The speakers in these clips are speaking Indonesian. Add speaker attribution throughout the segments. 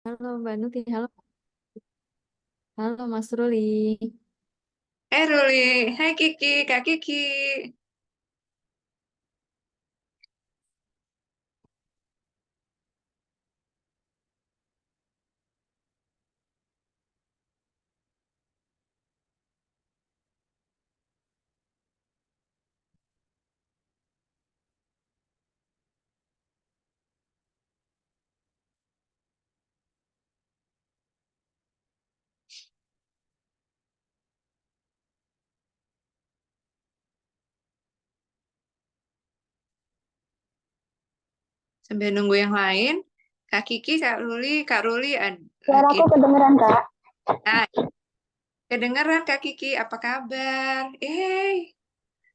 Speaker 1: Halo Mbak Nuti, halo Mas Ruli.
Speaker 2: Ruli, hai Kiki, Kak Kiki. Sambil nunggu yang lain, Kak Kiki, Kak Ruli,
Speaker 3: Suaraku kedengeran, Kak.
Speaker 2: nah, kedengeran Kak Kiki, apa kabar?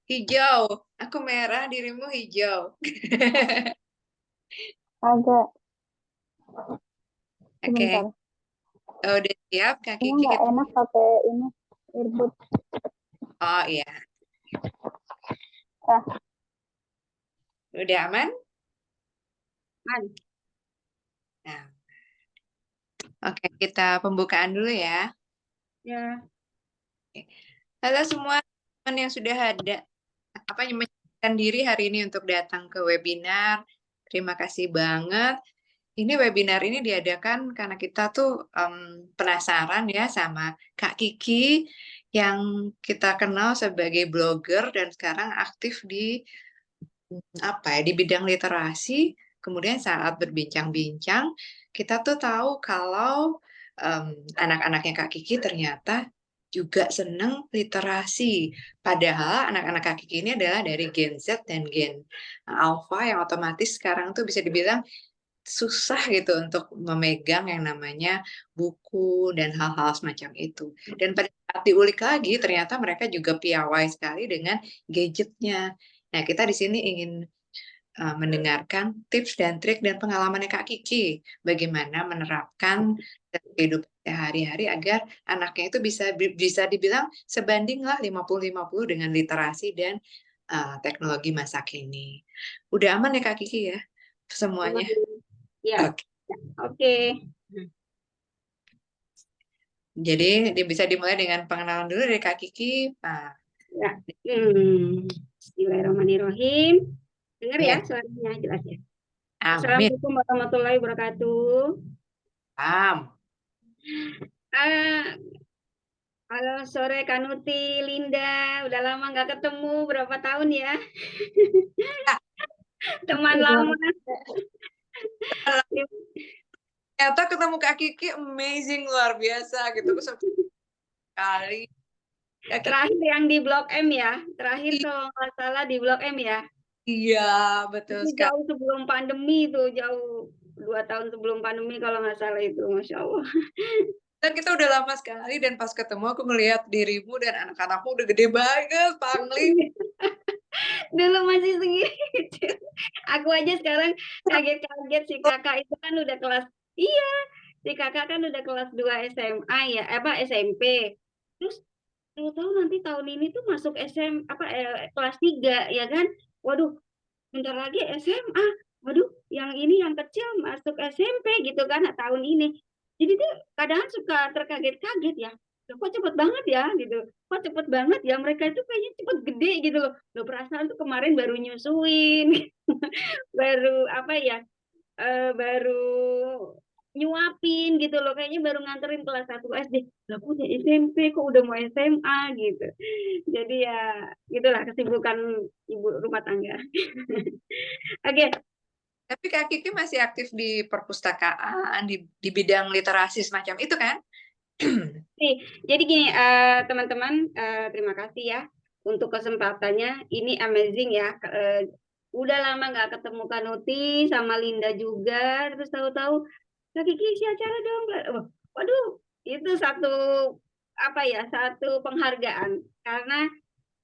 Speaker 2: Hijau, aku merah, dirimu hijau.
Speaker 3: Agak
Speaker 2: Oke,
Speaker 3: sebentar.
Speaker 2: udah siap Kak
Speaker 3: Ini
Speaker 2: Kiki?
Speaker 3: nggak enak pakai ini earbud.
Speaker 2: Oh iya,
Speaker 3: Ah,
Speaker 2: udah aman?
Speaker 3: Man.
Speaker 2: Nah, oke, kita pembukaan dulu ya.
Speaker 3: Ya.
Speaker 2: Oke. Halo semua teman yang sudah ada, yang menyempatkan diri hari ini untuk datang ke webinar. Terima kasih banget. Ini webinar ini diadakan karena kita tuh penasaran ya sama Kak Kiki yang kita kenal sebagai blogger dan sekarang aktif di di bidang literasi. Kemudian saat berbincang-bincang kita tuh tahu kalau em, anak-anaknya Kak Kiki ternyata juga seneng literasi. Padahal anak-anak Kak Kiki ini adalah dari Gen Z dan Gen Alpha yang otomatis sekarang tuh bisa dibilang susah gitu untuk memegang yang namanya buku dan hal-hal semacam itu. Dan pada saat diulik lagi, ternyata mereka juga piawai sekali dengan gadgetnya. Nah, kita di sini ingin mendengarkan tips dan trik dan pengalamannya Kak Kiki, bagaimana menerapkan kehidupan sehari-hari agar anaknya itu bisa dibilang sebanding lah 50-50 dengan literasi dan teknologi masa kini. Udah aman ya Kak Kiki ya semuanya?
Speaker 3: Aman. Ya.
Speaker 2: Oke.
Speaker 3: Oke.
Speaker 2: Jadi bisa dimulai dengan pengenalan dulu dari Kak Kiki. Nah,
Speaker 3: Ya. Bismillahirrahmanirrahim. Dengar ya
Speaker 2: ya,
Speaker 3: suaranya jelas ya.
Speaker 2: amin.
Speaker 3: Assalamualaikum warahmatullahi wabarakatuh.
Speaker 2: Paham.
Speaker 3: Ah, Halo sore Kanuti, Linda. Udah lama nggak ketemu, berapa tahun ya?
Speaker 2: Ah,
Speaker 3: Teman lama.
Speaker 2: ternyata ketemu Kak Kiki amazing luar biasa gitu. Aku sekali. Kak Kiki,
Speaker 3: Terakhir yang di Blok M ya. Terakhir kalau nggak salah di Blok M ya.
Speaker 2: iya betul
Speaker 3: Itu
Speaker 2: sekali.
Speaker 3: jauh sebelum pandemi itu, jauh 2 tahun sebelum pandemi kalau nggak salah itu, Masya Allah.
Speaker 2: Dan kita udah lama sekali dan pas ketemu aku ngelihat dirimu dan anak-anakmu udah gede banget, Pangli.
Speaker 3: Dulu masih segitu. Aku aja sekarang kaget-kaget si kakak itu kan udah kelas, iya, si kakak kan udah kelas 2 SMA ya, SMP. Terus tahu-tahu nanti tahun ini tuh masuk kelas 3 ya kan. Waduh, bentar lagi SMA. Waduh, yang ini yang kecil masuk SMP gitu kan tahun ini. Jadi tuh kadang suka terkaget-kaget ya. Loh, kok cepet banget ya gitu. Kok cepet banget ya mereka itu kayaknya cepet gede gitu loh. Loh perasaan tuh kemarin baru nyusuin, baru apa ya? Baru nyuapin gitu loh. Kayaknya baru nganterin kelas 1 SD. Lah kok udah SMP, kok udah mau SMA gitu. Jadi ya gitulah kesibukan ibu rumah tangga. Oke,
Speaker 2: Tapi Kak Kiki masih aktif di perpustakaan, di bidang literasi semacam itu kan?
Speaker 3: nih, jadi gini teman-teman, terima kasih ya untuk kesempatannya. Ini amazing ya. Udah lama nggak ketemu Kanuti sama Linda juga, terus tahu-tahu Kak Kiki isi acara dong. Waduh, itu satu apa ya, satu penghargaan karena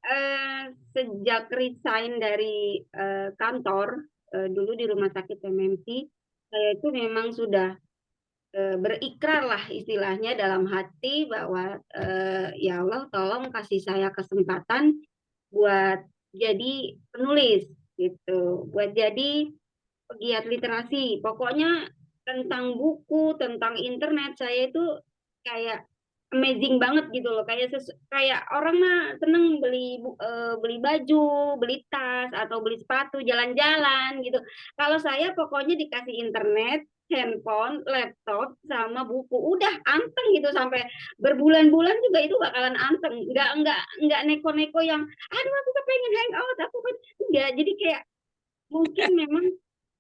Speaker 3: eh, sejak resign dari kantor dulu di rumah sakit MMC, saya itu memang sudah berikrar lah istilahnya dalam hati bahwa ya Allah tolong kasih saya kesempatan buat jadi penulis gitu, buat jadi pegiat literasi. Pokoknya tentang buku, tentang internet, saya itu kayak amazing banget gitu loh. Kayak orang mah seneng beli baju, beli tas atau beli sepatu, jalan-jalan gitu. Kalau saya pokoknya dikasih internet, handphone, laptop sama buku, udah anteng gitu sampai berbulan-bulan juga itu bakalan anteng. Nggak neko-neko yang aduh aku kepengen hangout, enggak. Jadi kayak mungkin memang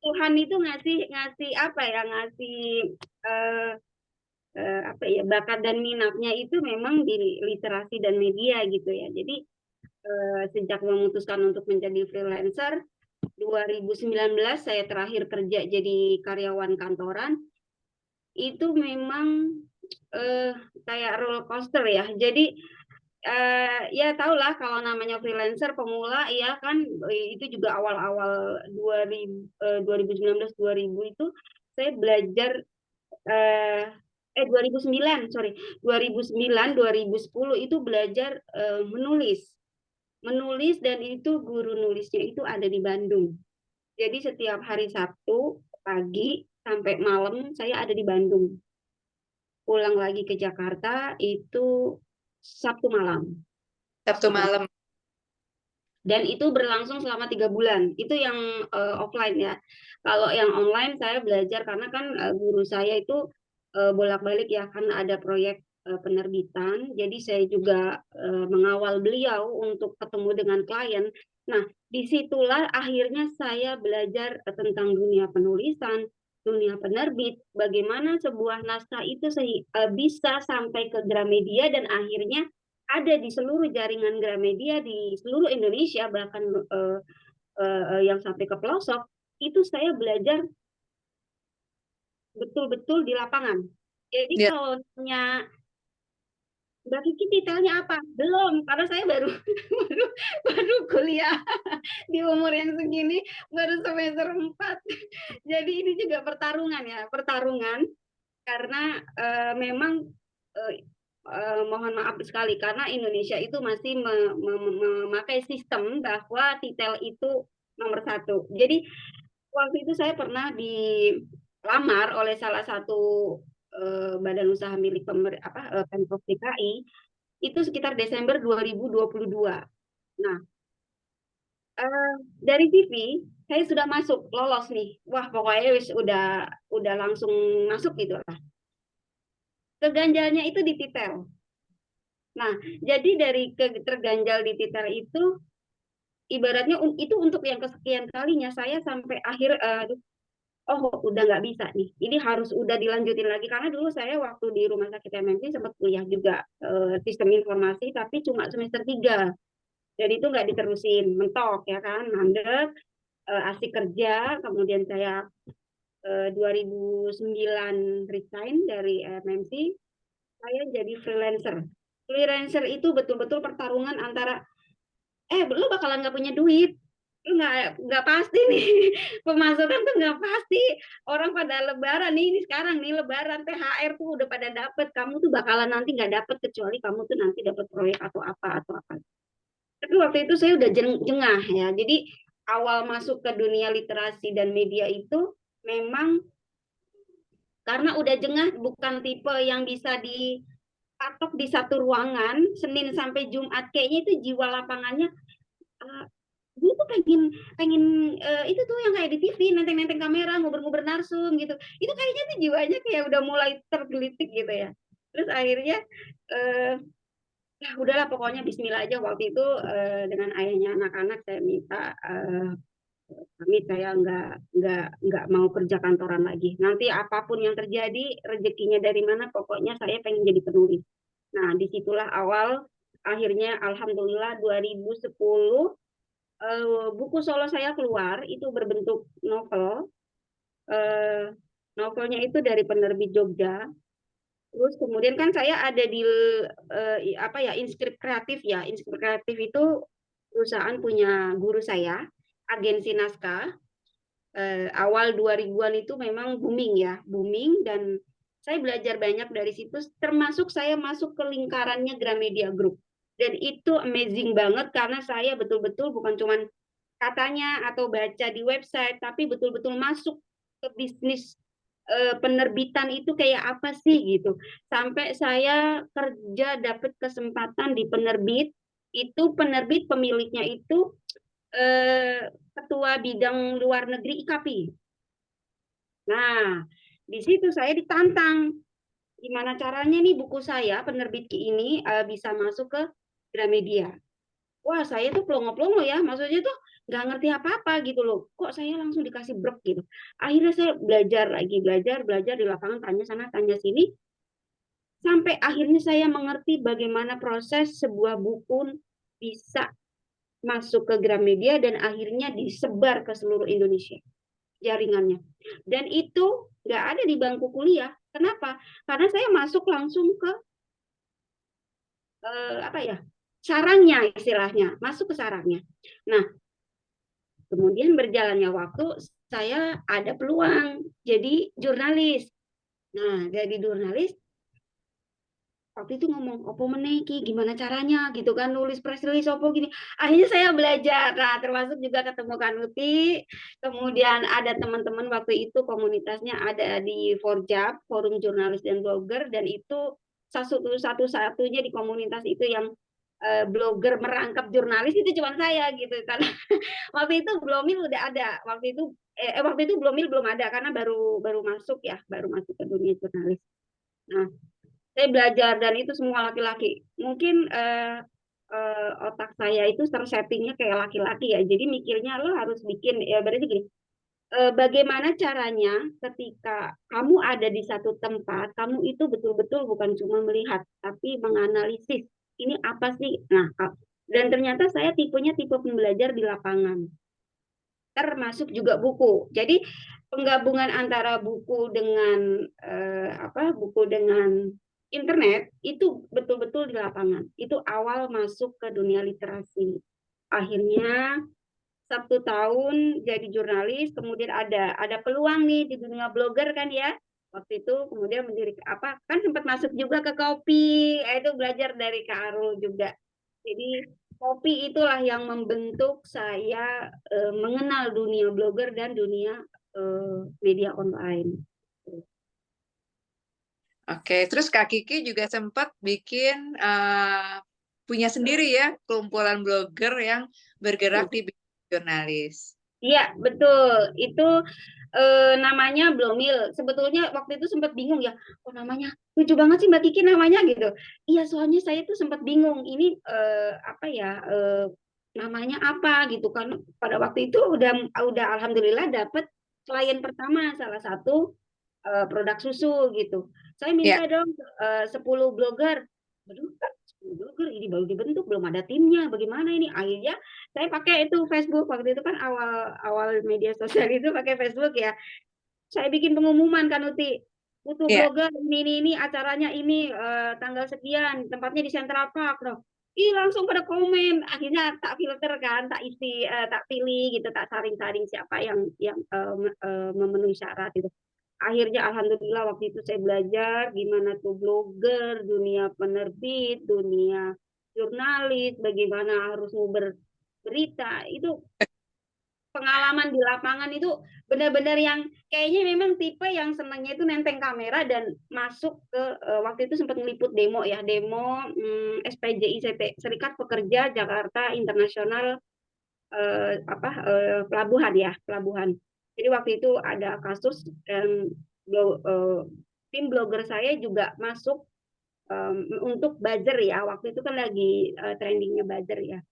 Speaker 3: Tuhan itu ngasih ngasih apa ya, ngasih eh, apa ya, bakat dan minatnya itu memang di literasi dan media gitu ya. Jadi sejak memutuskan untuk menjadi freelancer 2019 saya terakhir kerja jadi karyawan kantoran, itu memang eh, kayak roller coaster ya. Jadi ya tahulah kalau namanya freelancer pemula ya kan, itu juga awal-awal 2019 2000 itu saya belajar eh 2009 sorry 2009 2010 itu belajar menulis dan itu guru nulisnya itu ada di Bandung. Jadi setiap hari Sabtu pagi sampai malam saya ada di Bandung. Pulang lagi ke Jakarta itu Sabtu malam.
Speaker 2: Sabtu malam.
Speaker 3: Dan itu berlangsung selama 3 bulan. Itu yang offline ya. Kalau yang online saya belajar karena kan guru saya itu bolak-balik ya, karena ada proyek penerbitan. Jadi saya juga mengawal beliau untuk ketemu dengan klien. Nah, disitulah akhirnya saya belajar tentang dunia penulisan, dunia penerbit, bagaimana sebuah naskah itu bisa sampai ke Gramedia dan akhirnya ada di seluruh jaringan Gramedia di seluruh Indonesia, bahkan yang sampai ke pelosok. Itu saya belajar betul-betul di lapangan. Jadi
Speaker 2: Ya.
Speaker 3: kalau tanya Mbak Kiki detailnya apa? Belum, karena saya baru baru, baru kuliah di umur yang segini, baru semester 4. Jadi ini juga pertarungan ya, pertarungan karena memang uh, mohon maaf sekali karena Indonesia itu masih memakai sistem bahwa titel itu nomor satu. Jadi waktu itu saya pernah dilamar oleh salah satu badan usaha milik Pemprov DKI itu sekitar Desember 2022. Nah, dari TV saya sudah masuk lolos nih. Wah, pokoknya udah langsung masuk gitu lah. Keganjalnya itu di titel. Nah, jadi dari terganjal di titel itu ibaratnya itu untuk yang kesekian kalinya saya sampai akhir oh udah nggak bisa nih. Ini harus udah dilanjutin lagi karena dulu saya waktu di rumah sakit MMC sempat kuliah juga sistem informasi tapi cuma semester 3. Jadi itu nggak diterusin, mentok ya kan, mandek, asik kerja, kemudian saya 2009 resign dari MMC, saya jadi freelancer. Freelancer itu betul-betul pertarungan antara lu bakalan nggak punya duit, lu nggak pasti nih pemasukan tuh nggak pasti, orang pada lebaran nih, ini sekarang nih lebaran THR tuh udah pada dapet, kamu tuh bakalan nanti nggak dapet kecuali kamu tuh nanti dapet proyek atau apa. Tapi waktu itu saya udah jengah ya, jadi awal masuk ke dunia literasi dan media itu memang karena udah jengah, bukan tipe yang bisa dipatok di satu ruangan Senin sampai Jumat, kayaknya itu jiwa lapangannya uh, gue tuh pengen pengen itu tuh yang kayak di TV nenteng-nenteng kamera nguber-nguber narsum gitu, itu kayaknya tuh jiwanya kayak udah mulai tergelitik gitu ya. Terus akhirnya ya udahlah pokoknya Bismillah aja waktu itu, dengan ayahnya anak-anak saya minta kami saya nggak mau kerja kantoran lagi, nanti apapun yang terjadi rezekinya dari mana pokoknya saya pengen jadi penulis. Nah disitulah awal akhirnya alhamdulillah 2010 buku solo saya keluar itu berbentuk novel. Novelnya itu dari penerbit Jogja. Terus kemudian kan saya ada di apa ya, Inscript Kreatif ya. Inscript Kreatif itu perusahaan punya guru saya, agensi naskah. Awal 2000-an itu memang booming ya, booming, dan saya belajar banyak dari situ, termasuk saya masuk ke lingkarannya Gramedia Group. Dan itu amazing banget karena saya betul-betul bukan cuman katanya atau baca di website, tapi betul-betul masuk ke bisnis penerbitan itu kayak apa sih gitu. Sampai saya kerja dapat kesempatan di penerbit, itu penerbit pemiliknya itu ketua bidang luar negeri IKAPI. Nah, di situ saya ditantang gimana caranya nih buku saya penerbit ini bisa masuk ke Gramedia. Wah, saya tuh pelongo-pelongo ya, maksudnya tuh nggak ngerti apa-apa gitu loh. Kok saya langsung dikasih brek gitu. Akhirnya saya belajar lagi, belajar di lapangan, tanya sana, tanya sini, sampai akhirnya saya mengerti bagaimana proses sebuah buku bisa masuk ke Gramedia dan akhirnya disebar ke seluruh Indonesia jaringannya. Dan itu nggak ada di bangku kuliah. Kenapa? Karena saya masuk langsung ke apa ya, sarangnya istilahnya, masuk ke sarangnya. Nah, kemudian berjalannya waktu, saya ada peluang jadi jurnalis. Nah, jadi jurnalis, waktu itu ngomong, opo meneki, gimana caranya gitu kan, nulis press release, opo gini. Akhirnya saya belajar, nah termasuk juga ketemu Kanuti, kemudian ada teman-teman waktu itu komunitasnya ada di Forjap, Forum Jurnalis dan Blogger, dan itu satu-satunya di komunitas itu yang blogger merangkap jurnalis itu cuma saya gitu kan. Waktu itu Blomil udah ada, waktu itu Blomil belum ada karena baru baru masuk ya, baru masuk ke dunia jurnalis. Nah, saya belajar dan itu semua laki-laki. Mungkin otak saya itu tersettingnya kayak laki-laki ya. Jadi mikirnya lo harus bikin ya, berarti gini. Bagaimana caranya ketika kamu ada di satu tempat, kamu itu betul-betul bukan cuma melihat, tapi menganalisis. Ini apa sih? Nah, dan ternyata saya tipenya tipe pembelajar di lapangan, termasuk juga buku. Jadi penggabungan antara buku dengan buku dengan internet itu betul-betul di lapangan. Itu awal masuk ke dunia literasi. Akhirnya 1 tahun jadi jurnalis, kemudian ada peluang nih di dunia blogger kan ya. Waktu itu kemudian menjadi apa, kan sempat masuk juga ke kopi, itu belajar dari Kak Arul juga. Jadi kopi itulah yang membentuk saya mengenal dunia blogger dan dunia media online.
Speaker 2: Oke, terus Kak Kiki juga sempat bikin punya sendiri ya kumpulan blogger yang bergerak di bidang jurnalis.
Speaker 3: Iya, betul. Itu namanya Blomil. Sebetulnya waktu itu sempat bingung ya, oh namanya lucu banget sih Mbak Kiki namanya gitu. Iya, soalnya saya tuh sempat bingung. Ini apa ya, namanya apa gitu kan. Pada waktu itu udah alhamdulillah dapet klien pertama salah satu produk susu gitu. Saya
Speaker 2: Ya,
Speaker 3: minta dong 10 blogger. Aduh, 10 blogger ini baru dibentuk, belum ada timnya. Bagaimana ini? Akhirnya saya pakai itu Facebook. Waktu itu kan awal media sosial itu pakai Facebook ya. Saya bikin pengumuman kan Uti. Butuh
Speaker 2: ya.
Speaker 3: blogger ini acaranya ini tanggal sekian, tempatnya di Central Park loh. Ih, langsung pada komen. Akhirnya tak filter kan, tak isi, tak pilih gitu, tak saring-saring siapa yang memenuhi syarat itu. Akhirnya alhamdulillah waktu itu saya belajar gimana tuh blogger, dunia penerbit, dunia jurnalis, bagaimana harus berita. Itu pengalaman di lapangan itu benar-benar yang kayaknya memang tipe yang senangnya itu nenteng kamera dan masuk ke waktu itu sempat meliput demo ya, demo SPJI Serikat Pekerja Jakarta Internasional pelabuhan ya, pelabuhan. Jadi waktu itu ada kasus dan tim blogger saya juga masuk untuk buzzer ya. Waktu itu kan lagi trendingnya buzzer ya.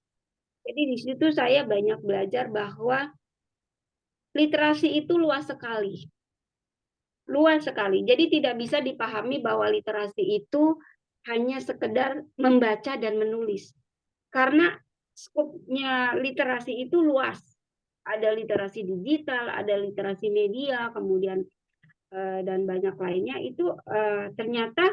Speaker 3: Jadi di situ saya banyak belajar bahwa literasi itu luas sekali. Luas sekali. Jadi tidak bisa dipahami bahwa literasi itu hanya sekedar membaca dan menulis. Karena skopnya literasi itu luas. Ada literasi digital, ada literasi media, kemudian dan banyak lainnya. Itu ternyata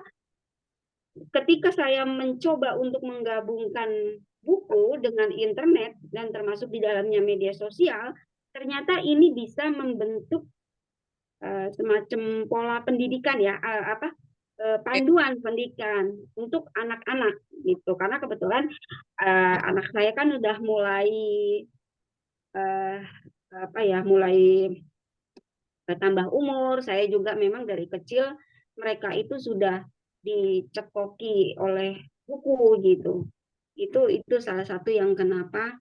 Speaker 3: ketika saya mencoba untuk menggabungkan buku dengan internet dan termasuk di dalamnya media sosial, ternyata ini bisa membentuk semacam pola pendidikan ya, panduan pendidikan untuk anak-anak gitu. Karena kebetulan anak saya kan udah mulai mulai tambah umur, saya juga memang dari kecil mereka itu sudah dicekoki oleh buku gitu. Itu salah satu yang kenapa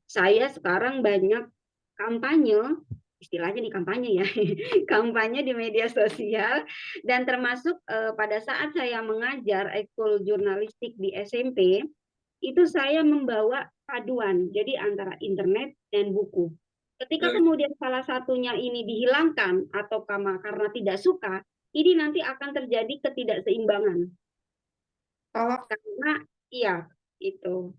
Speaker 3: saya sekarang banyak kampanye, istilahnya di kampanye ya, kampanye di media sosial, dan termasuk pada saat saya mengajar ekskul jurnalistik di SMP, itu saya membawa paduan, jadi antara internet dan buku. Ketika kemudian salah satunya ini dihilangkan atau karena tidak suka, ini nanti akan terjadi ketidakseimbangan.
Speaker 2: Oh,
Speaker 3: Karena iya, itu.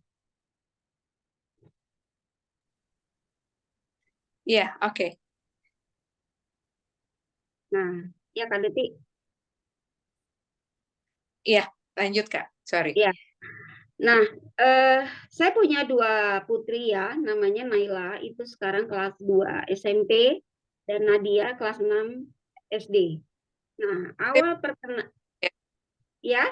Speaker 2: iya, oke.
Speaker 3: Nah, ya Kak Deti,
Speaker 2: Iya, lanjut Kak. Sorry.
Speaker 3: ya. Nah, saya punya dua putri ya, namanya Naila, itu sekarang kelas 2 SMP, dan Nadia kelas 6 SD. Nah, awal ya,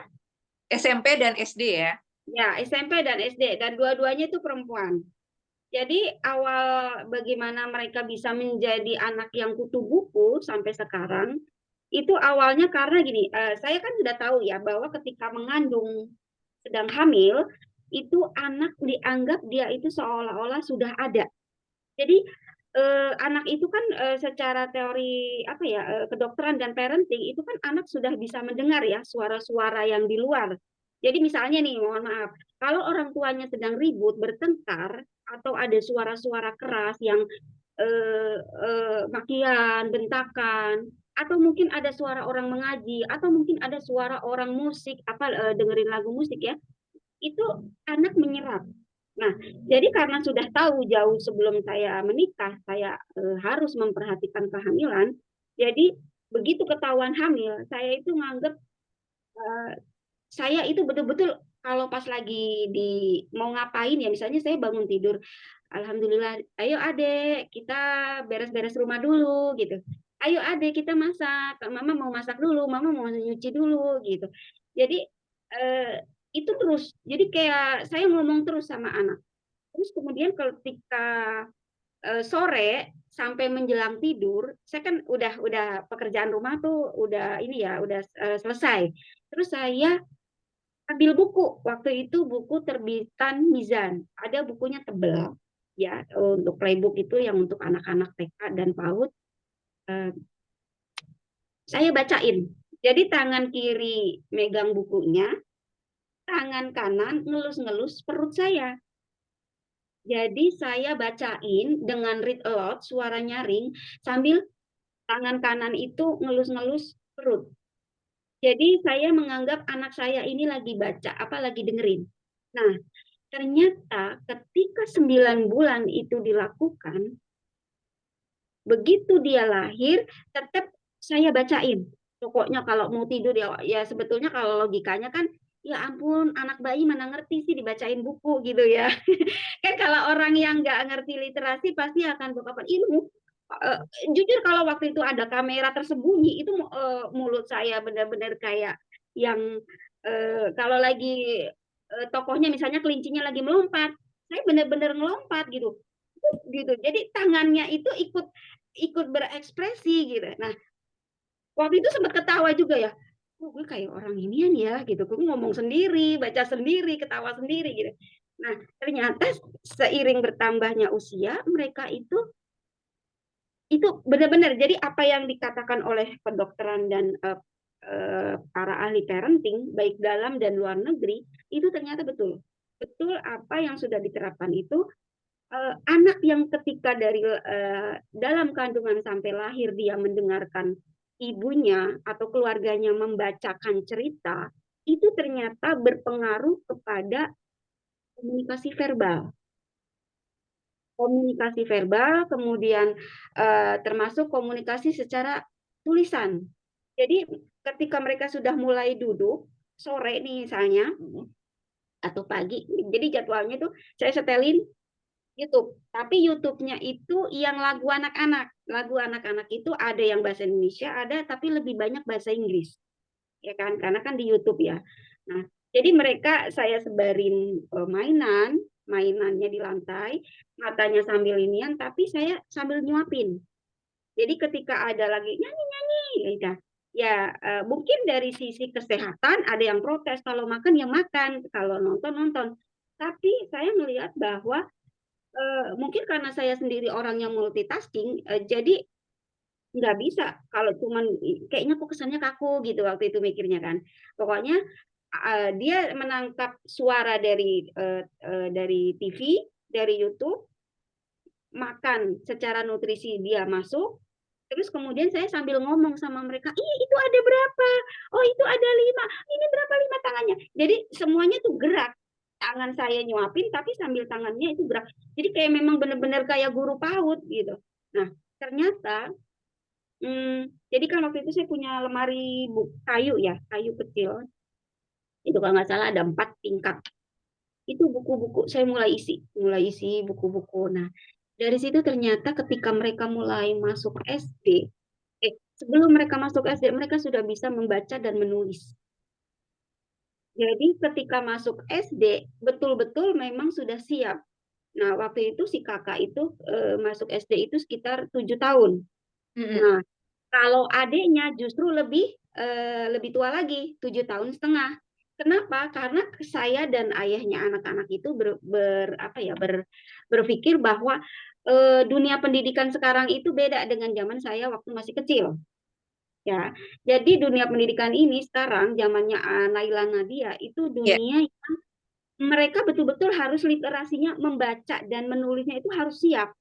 Speaker 2: SMP dan SD ya.
Speaker 3: ya SMP dan SD, dan dua-duanya itu perempuan. Jadi awal bagaimana mereka bisa menjadi anak yang kutu buku sampai sekarang, itu awalnya karena gini, saya kan sudah tahu ya bahwa ketika mengandung sedang hamil, itu anak dianggap dia itu seolah-olah sudah ada. Jadi anak itu kan secara teori apa ya kedokteran dan parenting itu kan anak sudah bisa mendengar ya suara-suara yang di luar. Jadi misalnya nih, mohon maaf, kalau orang tuanya sedang ribut, bertengkar, atau ada suara-suara keras yang makian, bentakan, atau mungkin ada suara orang mengaji, atau mungkin ada suara orang musik, apa dengerin lagu musik ya, itu anak menyerap. Nah, jadi karena sudah tahu jauh sebelum saya menikah, saya harus memperhatikan kehamilan. Jadi begitu ketahuan hamil, saya itu nganggap saya itu betul-betul kalau pas lagi mau ngapain ya, misalnya saya bangun tidur, alhamdulillah, ayo adek kita beres-beres rumah dulu gitu. Ayo adek kita masak, mama mau masak dulu, mama mau nyuci dulu gitu. Jadi eh, itu terus, jadi kayak saya ngomong terus sama anak. Terus kemudian ketika sore sampai menjelang tidur, saya kan udah pekerjaan rumah tuh udah ini ya, udah selesai. Terus saya ambil buku. Waktu itu buku terbitan Mizan. Ada bukunya tebel ya untuk playbook itu yang untuk anak-anak TK dan PAUD. Eh, saya bacain. Jadi tangan kiri megang bukunya, tangan kanan ngelus-ngelus perut saya. Jadi saya bacain dengan read aloud, suara nyaring, sambil tangan kanan itu ngelus-ngelus perut. Jadi saya menganggap anak saya ini lagi baca, apa lagi dengerin. Nah, ternyata ketika 9 bulan itu dilakukan, begitu dia lahir, tetap saya bacain. Pokoknya kalau mau tidur ya sebetulnya kalau logikanya kan, ya ampun anak bayi mana ngerti sih dibacain buku gitu ya. Kan kalau orang yang nggak ngerti literasi pasti akan berpapan ilmu. Uh, jujur kalau waktu itu ada kamera tersembunyi itu mulut saya benar-benar kayak yang kalau lagi tokohnya misalnya kelincinya lagi melompat, saya benar-benar ngelompat gitu, gitu. Jadi tangannya itu ikut ikut berekspresi gitu. Nah, waktu itu sempat ketawa juga ya. Oh, gue kayak orang inian ya gitu. Gue ngomong sendiri, baca sendiri, ketawa sendiri gitu. Nah, ternyata seiring bertambahnya usia, mereka itu benar-benar jadi apa yang dikatakan oleh kedokteran dan para ahli parenting baik dalam dan luar negeri itu ternyata betul. Betul apa yang sudah diterapkan itu anak yang ketika dari dalam kandungan sampai lahir dia mendengarkan ibunya atau keluarganya membacakan cerita itu ternyata berpengaruh kepada komunikasi verbal. Komunikasi verbal, kemudian termasuk komunikasi secara tulisan. Jadi ketika mereka sudah mulai duduk sore nih misalnya atau pagi, jadi jadwalnya tuh saya setelin YouTube. Tapi YouTube-nya itu yang lagu anak-anak. Lagu anak-anak itu ada yang bahasa Indonesia, ada tapi lebih banyak bahasa Inggris. Ya kan? Karena kan di YouTube ya. Nah, jadi mereka saya sebarin mainannya di lantai, matanya sambil inian, tapi saya sambil nyuapin. Jadi ketika ada lagi nyanyi-nyanyi, ya mungkin dari sisi kesehatan ada yang protes, kalau makan ya makan, kalau nonton nonton. Tapi saya melihat bahwa mungkin karena saya sendiri orang yang multitasking, jadi nggak bisa kalau cuman kayaknya kok kesannya kaku gitu waktu itu mikirnya kan. Pokoknya dia menangkap suara dari TV, dari YouTube, makan secara nutrisi dia masuk. Terus kemudian saya sambil ngomong sama mereka, iya itu ada berapa? Oh itu ada 5. Ini berapa 5 tangannya? Jadi semuanya tuh gerak. Tangan saya nyuapin, tapi sambil tangannya itu gerak. Jadi kayak memang benar-benar kayak guru PAUD gitu. Nah ternyata, jadi kan waktu itu saya punya lemari kayu ya, kayu kecil. Itu kalau nggak salah ada 4 tingkat. Itu buku-buku saya mulai isi buku-buku. Nah dari situ ternyata ketika mereka mulai masuk SD, sebelum mereka masuk SD, mereka sudah bisa membaca dan menulis. Jadi ketika masuk SD, betul-betul memang sudah siap. Nah, waktu itu si kakak itu masuk SD itu sekitar 7 tahun.
Speaker 2: Mm-mm.
Speaker 3: Nah, kalau adiknya justru lebih tua lagi, 7 tahun setengah. Kenapa? Karena saya dan ayahnya anak-anak itu berpikir bahwa dunia pendidikan sekarang itu beda dengan zaman saya waktu masih kecil. Ya, jadi dunia pendidikan ini sekarang zamannya Naila Nadia itu
Speaker 2: Ya,
Speaker 3: dunia yang mereka betul-betul harus literasinya membaca dan menulisnya itu harus siap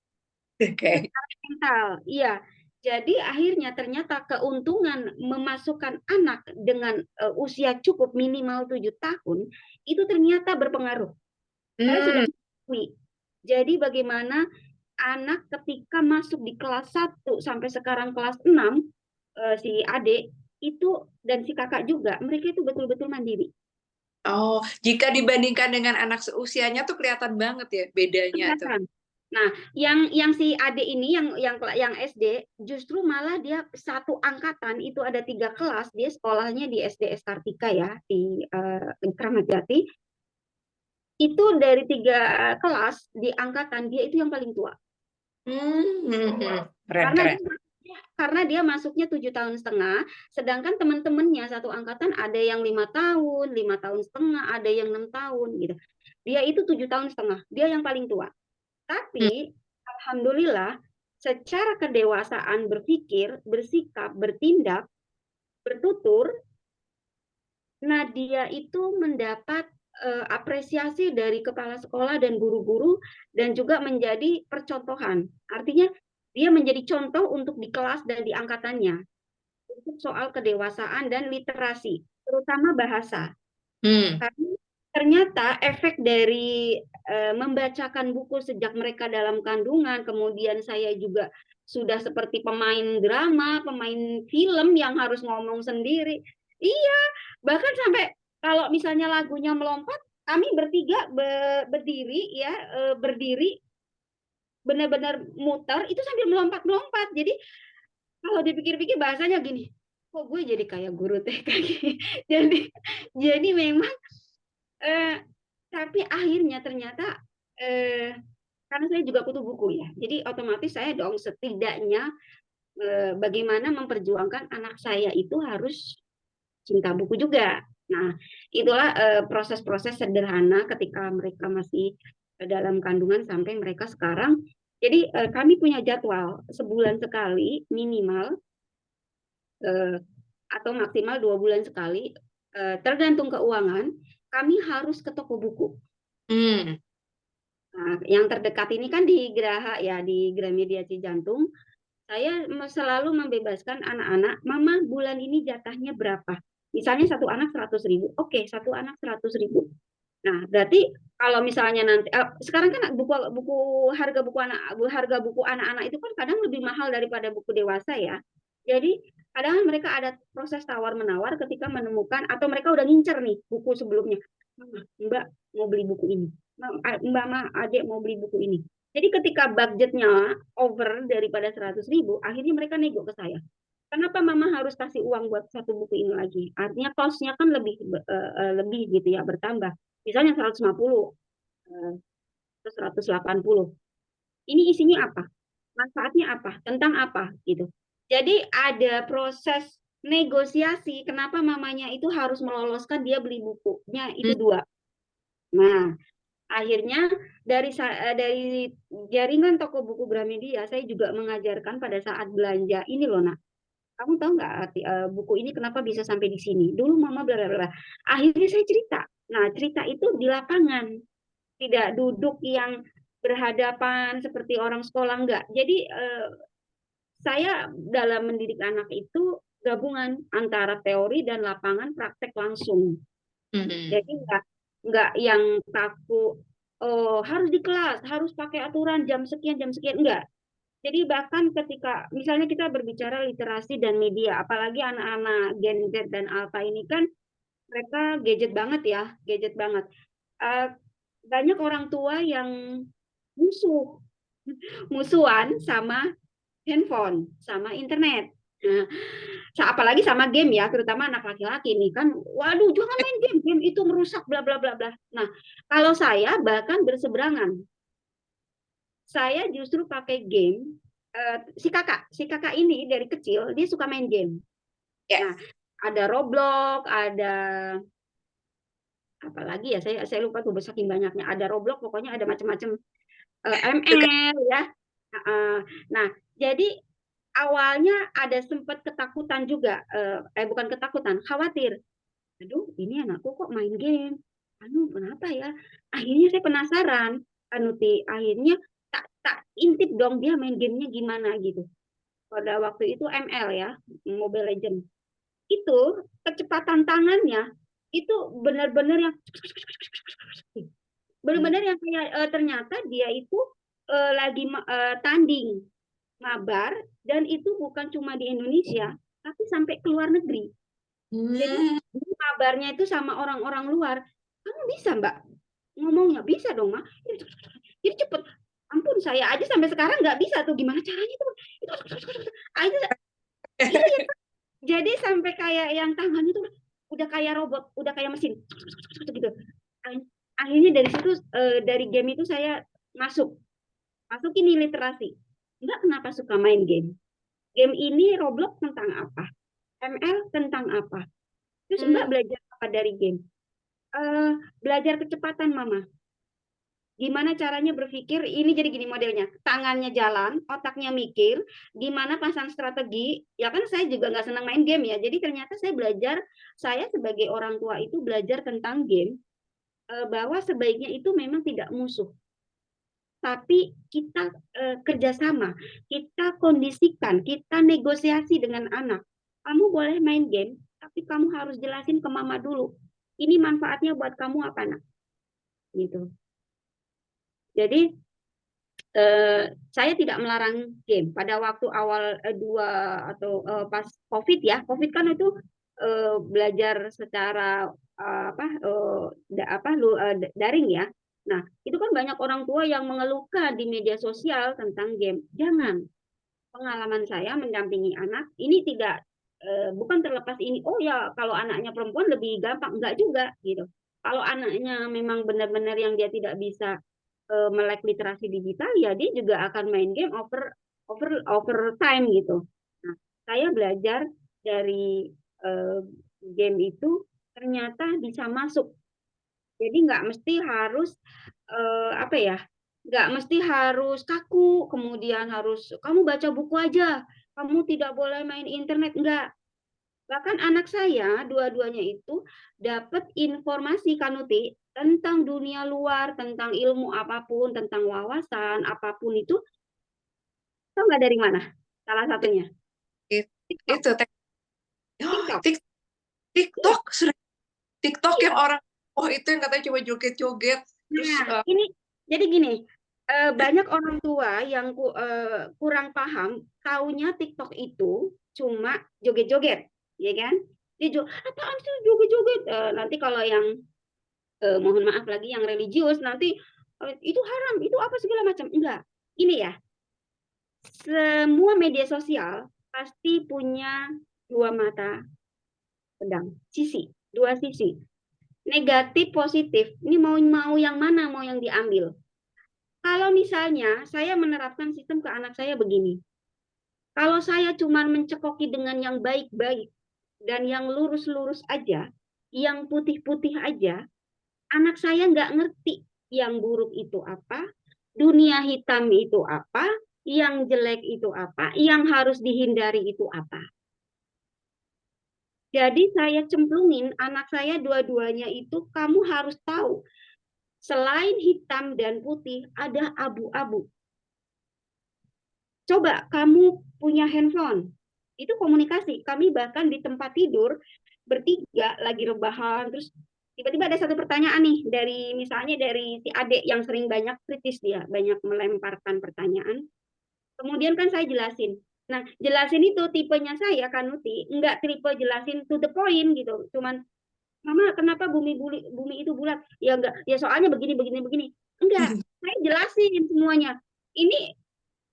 Speaker 2: oke.
Speaker 3: secara mental. Iya. Jadi akhirnya ternyata keuntungan memasukkan anak dengan usia cukup minimal 7 tahun itu ternyata berpengaruh. Saya sudah
Speaker 2: Hmm.
Speaker 3: mengetahui. Jadi bagaimana anak ketika masuk di kelas 1 sampai sekarang kelas 6, si adik itu dan si kakak juga, mereka itu betul-betul mandiri.
Speaker 2: Oh, jika dibandingkan dengan anak seusianya tuh kelihatan banget ya bedanya tuh.
Speaker 3: Kelihatan. Nah, yang si adik ini yang SD justru malah dia satu angkatan itu ada 3 kelas, dia sekolahnya di SDS Kartika ya di Kramat Jati. Itu dari 3 kelas di angkatan dia itu yang paling tua.
Speaker 2: Keren,
Speaker 3: Karena
Speaker 2: keren.
Speaker 3: dia karena dia masuknya 7 tahun setengah, sedangkan teman-temannya satu angkatan ada yang 5 tahun, 5 tahun setengah, ada yang 6 tahun gitu. Dia itu 7 tahun setengah, dia yang paling tua.
Speaker 2: Hmm.
Speaker 3: Tapi alhamdulillah secara kedewasaan berpikir, bersikap, bertindak, bertutur, Nadia itu mendapat apresiasi dari kepala sekolah dan guru-guru dan juga menjadi percontohan. Artinya dia menjadi contoh untuk di kelas dan di angkatannya untuk soal kedewasaan dan literasi, terutama bahasa.
Speaker 2: Hmm.
Speaker 3: Karena ternyata efek dari membacakan buku sejak mereka dalam kandungan, kemudian saya juga sudah seperti pemain drama, pemain film yang harus ngomong sendiri. Iya, bahkan sampai kalau misalnya lagunya melompat, kami bertiga berdiri ya, berdiri benar-benar muter itu sambil melompat-melompat. Jadi kalau dipikir-pikir bahasanya gini, kok gue jadi kayak guru TK gini. Jadi jadi memang Eh, tapi akhirnya ternyata karena saya juga kutu buku ya, jadi otomatis saya dong setidaknya bagaimana memperjuangkan anak saya itu harus cinta buku juga. Nah, itulah proses-proses sederhana ketika mereka masih dalam kandungan sampai mereka sekarang. Jadi kami punya jadwal sebulan sekali minimal eh, atau maksimal 2 bulan sekali, tergantung keuangan. Kami harus ke toko buku.
Speaker 2: Hmm.
Speaker 3: Nah, yang terdekat ini kan di Geraha ya, di Gramedia Cijantung. Saya selalu membebaskan anak-anak, Mama bulan ini jatahnya berapa? Misalnya satu anak 100.000. Oke, satu anak 100.000. Nah, berarti kalau misalnya nanti sekarang kan buku harga buku anak-anak itu kan kadang lebih mahal daripada buku dewasa ya. Jadi kadang mereka ada proses tawar menawar ketika menemukan atau mereka udah ngincer nih buku sebelumnya. Mama, Mbak mau beli buku ini. Mbak Ma, Adik mau beli buku ini. Jadi ketika budgetnya over daripada 100.000, akhirnya mereka nego ke saya. Kenapa Mama harus kasih uang buat satu buku ini lagi? Artinya cost-nya kan lebih gitu ya, bertambah. Misalnya 150, 180. Ini isinya apa? manfaatnya apa, tentang apa gitu. Jadi ada proses negosiasi kenapa mamanya itu harus meloloskan dia beli bukunya itu
Speaker 2: Hmm.
Speaker 3: 2. Nah, akhirnya dari jaringan toko buku Gramedia saya juga mengajarkan pada saat belanja ini loh nak. Kamu tahu nggak arti buku ini kenapa bisa sampai di sini? Dulu mama bla bla bla. Akhirnya saya cerita. Nah, cerita itu di lapangan, tidak duduk yang berhadapan seperti orang sekolah enggak. Jadi saya dalam mendidik anak itu gabungan antara teori dan lapangan praktek langsung.
Speaker 2: Hmm.
Speaker 3: Jadi nggak yang kaku, oh harus di kelas, harus pakai aturan jam sekian, enggak. Jadi bahkan ketika misalnya kita berbicara literasi dan media, apalagi anak-anak Gen Z dan Alpha ini kan mereka gadget banget ya, gadget banget. Eh, banyak orang tua yang musuh, musuhan sama handphone, sama internet. Nah, apalagi sama game ya, terutama anak laki-laki nih kan, waduh jangan main game, game itu merusak bla bla bla bla. Nah, kalau saya bahkan berseberangan, saya justru pakai game. Si kakak ini dari kecil dia suka main game.
Speaker 2: Ya.
Speaker 3: Nah, ada Roblox, ada apa lagi ya, saya lupa tuh saking banyaknya, ada Roblox pokoknya ada macam-macam,
Speaker 2: Dekat.
Speaker 3: ML ya. Nah, jadi awalnya ada sempat ketakutan juga, bukan ketakutan, khawatir. Aduh, ini anakku kok main game. Anu, kenapa ya? Akhirnya saya penasaran, Anuti. Akhirnya tak intip dong dia main gamenya gimana gitu. Pada waktu itu ML ya, Mobile Legend. Itu kecepatan tangannya itu benar-benar yang benar-benar yang kayak ternyata dia itu lagi tanding mabar, dan itu bukan cuma di Indonesia, tapi sampai ke luar negeri. Jadi
Speaker 2: Hmm.
Speaker 3: kabarnya itu sama orang-orang luar. Kamu bisa Mbak? Ngomongnya bisa dong, Mak. Jadi cepet. Ampun, saya aja sampai sekarang nggak bisa tuh. Gimana caranya tuh? Itu aja. Iya. Jadi sampai kayak yang tangannya tuh udah kayak robot, udah kayak mesin. Gitu. Akhirnya dari situ, dari game itu saya masuk ini literasi. Mbak kenapa suka main game? Game ini Roblox tentang apa? ML tentang apa? Terus Mbak
Speaker 2: Hmm.
Speaker 3: belajar apa dari game? Belajar kecepatan mama. Gimana caranya berpikir, ini jadi gini modelnya. Tangannya jalan, otaknya mikir, gimana pasang strategi. Ya kan saya juga nggak senang main game ya. Jadi ternyata saya belajar, saya sebagai orang tua itu belajar tentang game, bahwa sebaiknya itu memang tidak musuh. Tapi kita kerjasama, kita kondisikan, kita negosiasi dengan anak. Kamu boleh main game, tapi kamu harus jelasin ke mama dulu. Ini manfaatnya buat kamu apa, nak? Gitu. Jadi saya tidak melarang game. Pada waktu awal pas COVID ya, COVID kan itu belajar secara daring ya. Nah, itu kan banyak orang tua yang mengeluhkan di media sosial tentang game. Jangan. Pengalaman saya mendampingi anak ini tidak, bukan terlepas ini. Oh ya, kalau anaknya perempuan lebih gampang, enggak juga gitu. Kalau anaknya memang benar-benar yang dia tidak bisa melek literasi digital, ya dia juga akan main game over time gitu. Nah, saya belajar dari uh, game itu ternyata bisa masuk. Jadi nggak mesti harus apa ya, nggak mesti harus kaku, kemudian harus kamu baca buku aja, kamu tidak boleh main internet, enggak. Bahkan anak saya dua-duanya itu dapat informasi Kanuti tentang dunia luar, tentang ilmu apapun, tentang wawasan apapun itu, tahu nggak dari mana? Salah satunya
Speaker 2: It-
Speaker 3: TikTok.
Speaker 2: Itu oh,
Speaker 3: TikTok. Iya.
Speaker 2: TikTok sudah TikTok yang orang itu yang katanya coba joget-joget terus
Speaker 3: Nah, ini jadi gini, banyak orang tua yang kurang paham, taunya TikTok itu cuma joget-joget, ya kan? Dia apaan sih joget-joget? Nanti kalau yang mohon maaf lagi yang religius nanti itu haram, itu apa segala macam. Enggak. Ini ya, semua media sosial pasti punya dua mata pedang, dua sisi. Negatif, positif. Ini mau yang mana mau yang diambil? Kalau misalnya saya menerapkan sistem ke anak saya begini, kalau saya cuma mencekoki dengan yang baik-baik dan yang lurus-lurus aja, yang putih-putih aja, anak saya nggak ngerti yang buruk itu apa, dunia hitam itu apa, yang jelek itu apa, yang harus dihindari itu apa. Jadi saya cemplungin anak saya dua-duanya itu kamu harus tahu. Selain hitam dan putih ada abu-abu. Coba kamu punya handphone. Itu komunikasi. Kami bahkan di tempat tidur bertiga lagi rebahan terus tiba-tiba ada satu pertanyaan nih dari misalnya dari si adik yang sering banyak kritis dia, banyak melemparkan pertanyaan. Kemudian kan saya jelasin. Nah, jelasin itu tipenya saya Kanuti, enggak tipe jelasin to the point gitu. Cuman Mama, kenapa bumi itu bulat? Ya enggak, ya soalnya begini begini begini. Enggak, saya jelasin semuanya. Ini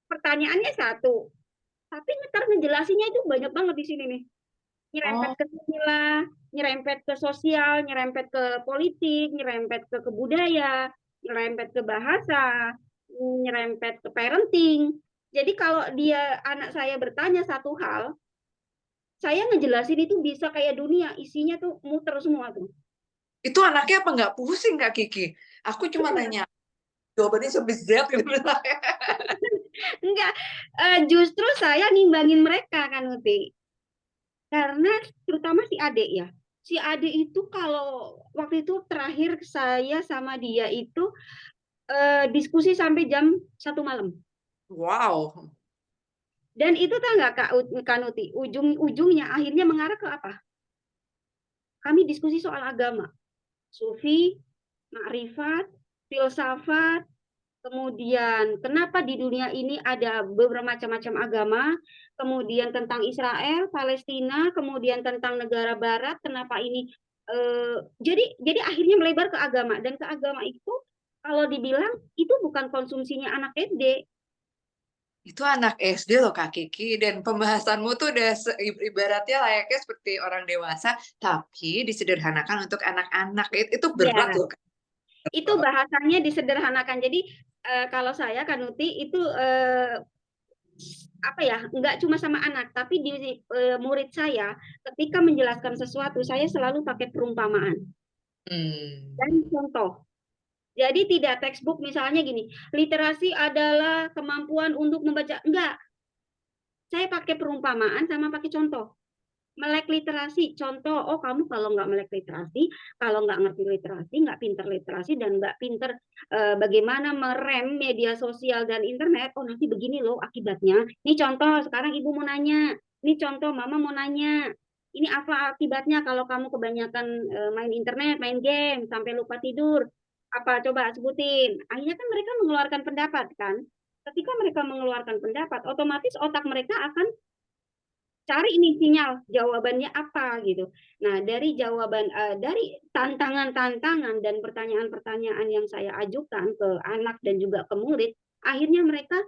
Speaker 3: pertanyaannya satu, tapi ntar ngejelasinnya itu banyak banget di sini nih. Nyerempet
Speaker 2: Oh,
Speaker 3: ke sila, nyerempet ke sosial, nyerempet ke politik, nyerempet ke kebudaya, nyerempet ke bahasa, nyerempet ke parenting. Jadi kalau dia anak saya bertanya satu hal, saya ngejelasin itu bisa kayak dunia, isinya tuh muter semua tuh.
Speaker 2: itu anaknya apa nggak pusing Kak Kiki? Aku cuma nanya jawabannya sampai Z gitu.
Speaker 3: Enggak, justru saya nimbangin mereka kan Uti. Karena terutama si adik ya. Si adik itu kalau waktu itu terakhir saya sama dia itu diskusi sampai jam 1 malam.
Speaker 2: Wow.
Speaker 3: Dan itu tahu nggak Kak Kanuti, ujung-ujungnya akhirnya mengarah ke apa? Kami diskusi soal agama, sufi, makrifat, filsafat, kemudian kenapa di dunia ini ada beberapa macam-macam agama, kemudian tentang Israel, Palestina, kemudian tentang negara Barat, kenapa ini jadi akhirnya melebar ke agama dan ke agama itu kalau dibilang itu bukan konsumsinya anak SD.
Speaker 2: Itu anak SD loh Kak Kiki, dan pembahasanmu tuh udah ibaratnya layaknya seperti orang dewasa, tapi disederhanakan untuk anak-anak. Itu berat
Speaker 3: Ya,
Speaker 2: loh Kak.
Speaker 3: itu bahasanya disederhanakan. Jadi kalau saya Kanuti itu apa ya, nggak cuma sama anak, tapi di murid saya ketika menjelaskan sesuatu saya selalu pakai perumpamaan dan
Speaker 2: Hmm.
Speaker 3: contoh. Jadi tidak textbook misalnya gini, literasi adalah kemampuan untuk membaca. Enggak, saya pakai perumpamaan sama pakai contoh. Melek literasi, contoh, oh kamu kalau nggak melek literasi, kalau nggak ngerti literasi, nggak pinter literasi, dan nggak pinter bagaimana merem media sosial dan internet, oh nanti begini loh akibatnya. Ini contoh, sekarang ibu mau nanya, ini contoh mama mau nanya, ini apa akibatnya kalau kamu kebanyakan main internet, main game, sampai lupa tidur, apa coba sebutin. Akhirnya kan mereka mengeluarkan pendapat kan. Ketika mereka mengeluarkan pendapat, otomatis otak mereka akan cari ini sinyal jawabannya apa gitu. Nah, dari jawaban dari tantangan-tantangan dan pertanyaan-pertanyaan yang saya ajukan ke anak dan juga ke murid, akhirnya mereka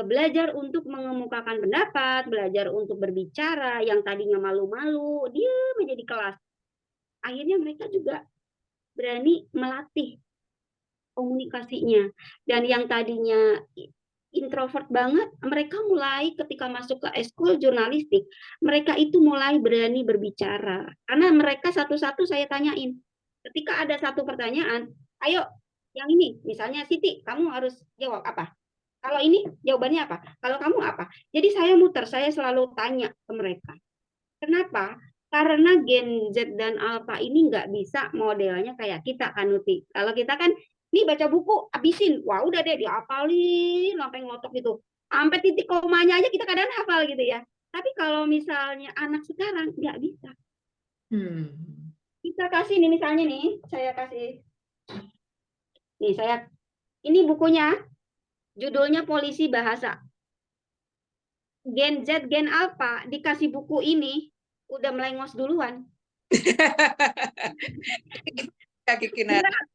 Speaker 3: belajar untuk mengemukakan pendapat, belajar untuk berbicara yang tadinya malu-malu, dia menjadi kelas. Akhirnya mereka juga berani melatih komunikasinya. Dan yang tadinya introvert banget, mereka mulai ketika masuk ke eskul jurnalistik, mereka itu mulai berani berbicara. Karena mereka satu-satu saya tanyain. Ketika ada satu pertanyaan, ayo yang ini, misalnya Siti, kamu harus jawab apa? Kalau ini jawabannya apa? Kalau kamu apa? Jadi saya muter, saya selalu tanya ke mereka. Kenapa? Karena Gen Z dan Alpha ini nggak bisa modelnya kayak kita kan Nuti. Kalau kita kan, nih baca buku, habisin. Wah udah deh, dihafalin sampai ngotok gitu. Sampai titik komanya aja kita kadang hafal gitu ya. Tapi kalau misalnya anak sekarang nggak bisa.
Speaker 2: Hmm.
Speaker 3: Kita kasih nih misalnya nih, saya kasih. Nih saya, ini bukunya, judulnya Polisi Bahasa. Gen Z, Gen Alpha dikasih buku ini, udah melengos duluan.
Speaker 2: Kak Kiki,
Speaker 3: Berat,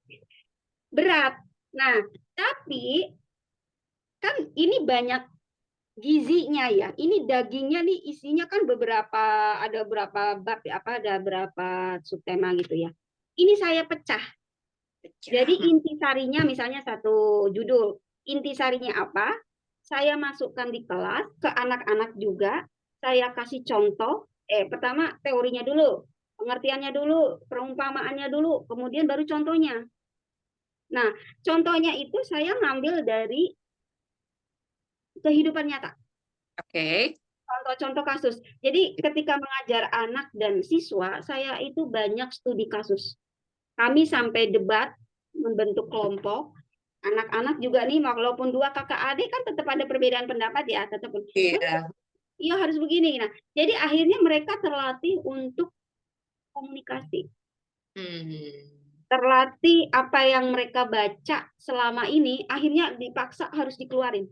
Speaker 3: berat. Nah, tapi kan ini banyak gizinya ya. Ini dagingnya nih isinya kan beberapa, ada berapa bab apa ada berapa subtema gitu ya. Ini saya pecah. Jadi
Speaker 2: pecah.
Speaker 3: intisarinya misalnya satu judul, intisarinya apa? Saya masukkan di kelas ke anak-anak juga. Saya kasih contoh. Pertama teorinya dulu, pengertiannya dulu, perumpamaannya dulu, kemudian baru contohnya. Nah, contohnya itu saya ngambil dari kehidupan nyata.
Speaker 2: Oke.
Speaker 3: Contoh-contoh kasus. Jadi ketika mengajar anak dan siswa, saya itu banyak studi kasus. Kami sampai debat, membentuk kelompok. Anak-anak juga nih, walaupun dua kakak adik kan tetap ada perbedaan pendapat ya, tetap.
Speaker 2: Iya.
Speaker 3: Iya harus begini. Nah, jadi akhirnya mereka terlatih untuk komunikasi.
Speaker 2: Hmm.
Speaker 3: Terlatih apa yang mereka baca selama ini, akhirnya dipaksa harus dikeluarin.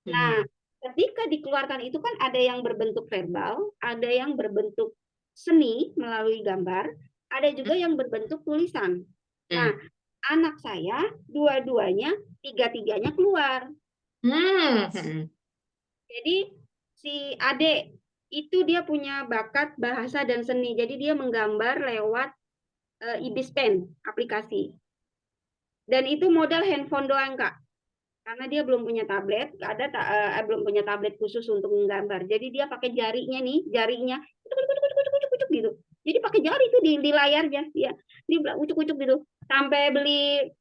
Speaker 3: Nah,
Speaker 2: Hmm.
Speaker 3: ketika dikeluarkan itu kan ada yang berbentuk verbal, ada yang berbentuk seni melalui gambar, ada juga yang berbentuk tulisan. Nah,
Speaker 2: Hmm.
Speaker 3: anak saya dua-duanya, tiga-tiganya keluar.
Speaker 2: Hmm.
Speaker 3: Jadi si Ade itu dia punya bakat bahasa dan seni. Jadi dia menggambar lewat Ibis Pen aplikasi. Dan itu modal handphone doang, Kak. Karena dia belum punya tablet, belum punya tablet khusus untuk menggambar. Jadi dia pakai jarinya nih, jarinya ucuk gitu. Jadi pakai jari itu di layarnya, dia ucuk-ucuk gitu. Sampai beli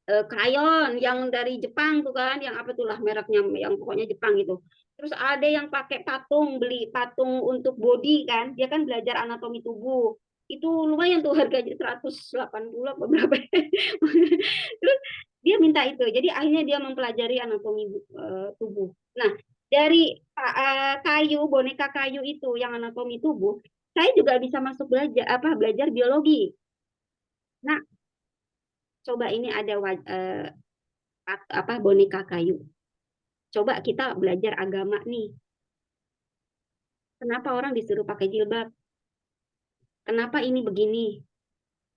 Speaker 3: krayon yang dari Jepang tuh kan, yang apa tuh lah mereknya, yang pokoknya Jepang gitu. Terus ada yang pakai patung, beli patung untuk body kan, dia kan belajar anatomi tubuh. Itu lumayan tuh harganya 180 apa berapa. Terus dia minta itu. Jadi akhirnya dia mempelajari anatomi tubuh. Nah, dari kayu, boneka kayu itu yang anatomi tubuh, saya juga bisa masuk belajar biologi. Nah, coba ini ada boneka kayu. Coba kita belajar agama nih. Kenapa orang disuruh pakai jilbab? Kenapa ini begini?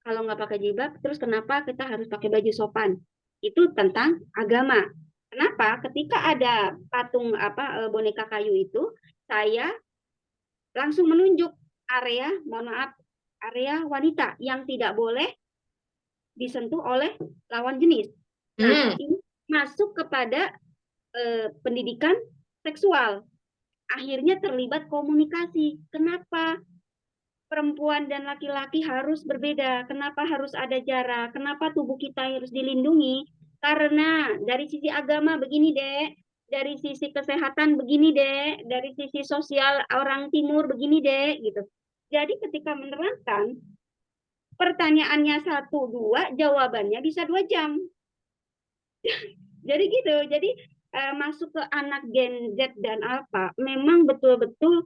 Speaker 3: Kalau nggak pakai jilbab, terus kenapa kita harus pakai baju sopan? Itu tentang agama. Kenapa? Ketika ada patung boneka kayu itu, saya langsung menunjuk area, mohon maaf, area wanita yang tidak boleh disentuh oleh lawan jenis. Nah,
Speaker 2: Hmm.
Speaker 3: ini masuk kepada pendidikan seksual. Akhirnya terlibat komunikasi. Kenapa perempuan dan laki-laki harus berbeda? Kenapa harus ada jarak? Kenapa tubuh kita harus dilindungi? Karena dari sisi agama begini, Dek. Dari sisi kesehatan begini, Dek. Dari sisi sosial orang timur begini, Dek, gitu. Jadi ketika menerangkan, pertanyaannya satu, dua, jawabannya bisa 2 jam. Jadi gitu. Jadi masuk ke anak Gen Z dan Alpha, memang betul-betul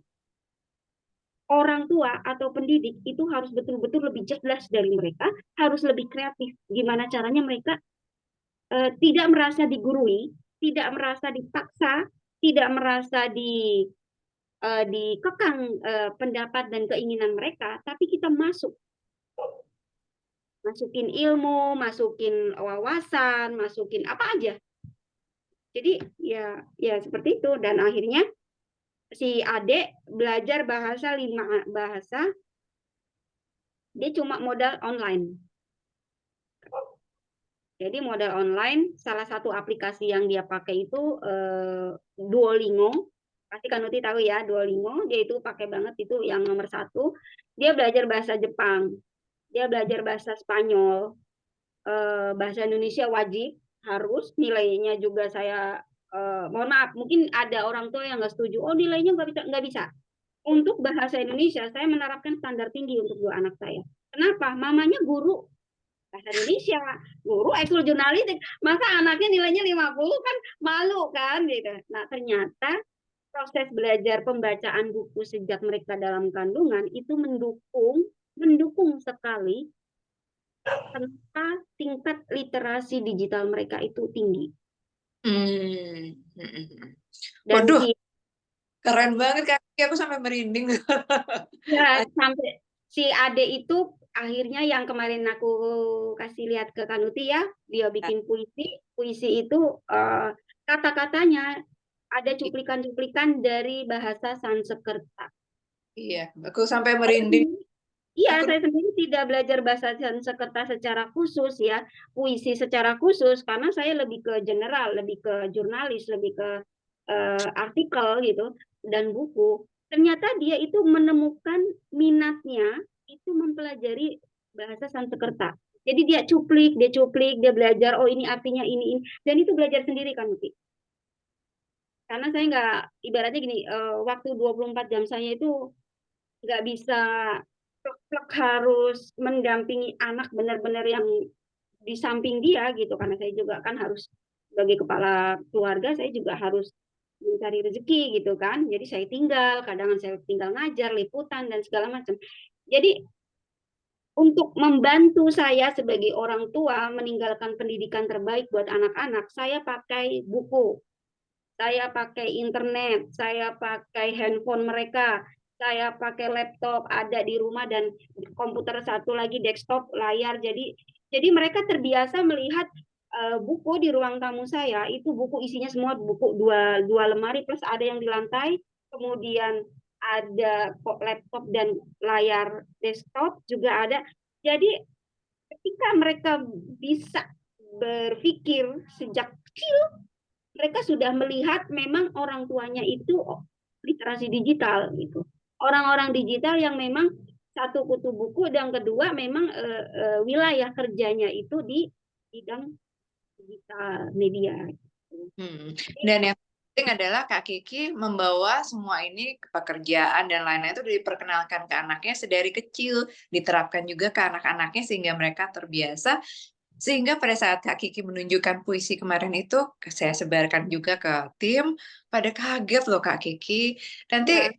Speaker 3: orang tua atau pendidik itu harus betul-betul lebih cerdas dari mereka, harus lebih kreatif. Gimana caranya mereka tidak merasa digurui, tidak merasa dipaksa, tidak merasa dikekang pendapat dan keinginan mereka, tapi kita masukin ilmu, masukin wawasan, masukin apa aja. Jadi ya seperti itu, dan akhirnya si Ade belajar bahasa 5 bahasa, dia cuma modal online. Jadi modal online, salah satu aplikasi yang dia pakai itu Duolingo. Pasti Kanuti tahu ya, Duolingo. Dia itu pakai banget, itu yang nomor 1. Dia belajar bahasa Jepang, dia belajar bahasa Spanyol, bahasa Indonesia wajib, harus. Nilainya juga saya, mohon maaf, mungkin ada orang tua yang nggak setuju. Oh nilainya nggak bisa. Untuk bahasa Indonesia, saya menerapkan standar tinggi untuk 2 anak saya. Kenapa? Mamanya guru bahasa Indonesia, guru ekskul jurnalistik, masa anaknya nilainya 50, kan malu kan gitu. Nah, ternyata proses belajar pembacaan buku sejak mereka dalam kandungan itu mendukung sekali serta tingkat literasi digital mereka itu tinggi.
Speaker 2: Hmm.
Speaker 3: Dan
Speaker 2: Waduh, keren banget Kak. Aku sampai merinding.
Speaker 3: sampai si Ade itu akhirnya yang kemarin aku kasih lihat ke Kanuti ya, dia bikin puisi itu kata-katanya ada cuplikan-cuplikan dari bahasa Sanskerta.
Speaker 2: Iya, aku sampai merinding.
Speaker 3: Iya,
Speaker 2: Aku
Speaker 3: saya sendiri tidak belajar bahasa Sanskerta secara khusus ya, puisi secara khusus, karena saya lebih ke general, lebih ke jurnalis, lebih ke artikel gitu, dan buku. Ternyata dia itu menemukan minatnya itu mempelajari bahasa Sanskerta. Jadi dia cuplik, dia belajar, oh ini artinya ini. Dan itu belajar sendiri kan, Uti. Karena saya nggak, ibaratnya gini, waktu 24 jam saya itu nggak bisa plek harus mendampingi anak benar-benar yang di samping dia gitu, karena saya juga kan harus sebagai kepala keluarga, saya juga harus mencari rezeki gitu kan, jadi saya tinggal, kadang saya tinggal ngajar, liputan dan segala macam. Jadi untuk membantu saya sebagai orang tua meninggalkan pendidikan terbaik buat anak-anak, saya pakai buku, saya pakai internet, saya pakai handphone mereka, saya pakai laptop ada di rumah dan komputer satu lagi desktop layar. Jadi mereka terbiasa melihat buku di ruang tamu saya, itu buku isinya semua buku, dua lemari plus ada yang di lantai, kemudian ada laptop dan layar desktop juga ada. Jadi ketika mereka bisa berpikir sejak kecil, mereka sudah melihat memang orang tuanya itu literasi digital gitu. Orang-orang digital yang memang satu kutu buku dan kedua memang wilayah kerjanya itu di bidang digital media.
Speaker 2: Hmm. Dan yang penting adalah Kak Kiki membawa semua ini ke pekerjaan dan lain-lain itu diperkenalkan ke anaknya sedari kecil, diterapkan juga ke anak-anaknya sehingga mereka terbiasa. Sehingga pada saat Kak Kiki menunjukkan puisi kemarin itu, saya sebarkan juga ke tim, pada kaget loh Kak Kiki. Nanti
Speaker 3: Ya,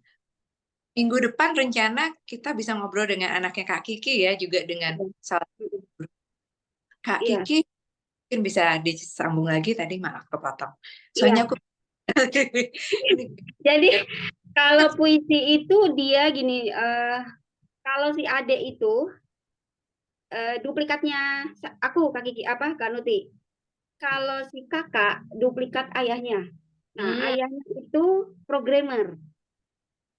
Speaker 2: minggu depan rencana kita bisa ngobrol dengan anaknya Kak Kiki ya, juga dengan salah satu Kak
Speaker 3: iya,
Speaker 2: Kiki. Mungkin bisa disambung lagi tadi, maaf kepotong. Soalnya
Speaker 3: iya.
Speaker 2: aku ini
Speaker 3: Jadi kalau puisi itu dia gini, kalau si Ade itu duplikatnya aku Kak Kiki apa Kak Nuti. Kalau si kakak duplikat ayahnya. Nah,
Speaker 2: hmm,
Speaker 3: ayahnya itu programmer.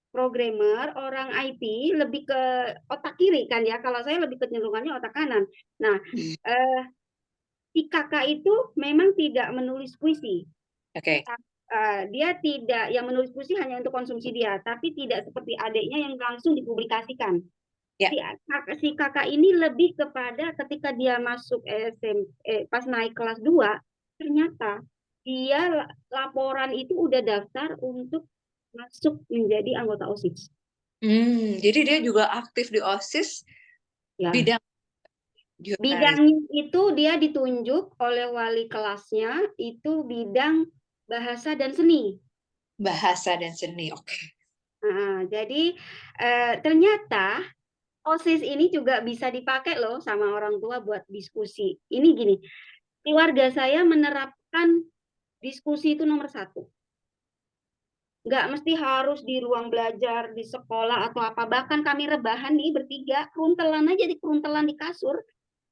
Speaker 3: Programmer, orang IT lebih ke otak kiri kan ya. Kalau saya lebih kecenderungannya otak kanan. Nah, eh, si kakak itu memang tidak menulis puisi.
Speaker 2: oke.
Speaker 3: Dia tidak, yang menulis puisi hanya untuk konsumsi dia, tapi tidak seperti adiknya yang langsung dipublikasikan.
Speaker 2: Ya.
Speaker 3: Si kakak ini lebih kepada ketika dia masuk pas naik kelas 2 ternyata dia laporan itu udah daftar untuk masuk menjadi anggota OSIS.
Speaker 2: Jadi dia juga aktif di OSIS
Speaker 3: Ya,
Speaker 2: bidang jurnalis,
Speaker 3: bidangnya itu dia ditunjuk oleh wali kelasnya itu bidang bahasa dan seni.
Speaker 2: bahasa dan seni. Oke.
Speaker 3: Nah, jadi ternyata OSIS ini juga bisa dipakai loh sama orang tua buat diskusi. Ini gini, keluarga saya menerapkan diskusi itu nomor satu. Nggak mesti harus di ruang belajar, di sekolah atau apa. Bahkan kami rebahan nih bertiga, keruntelan aja di keruntelan di kasur.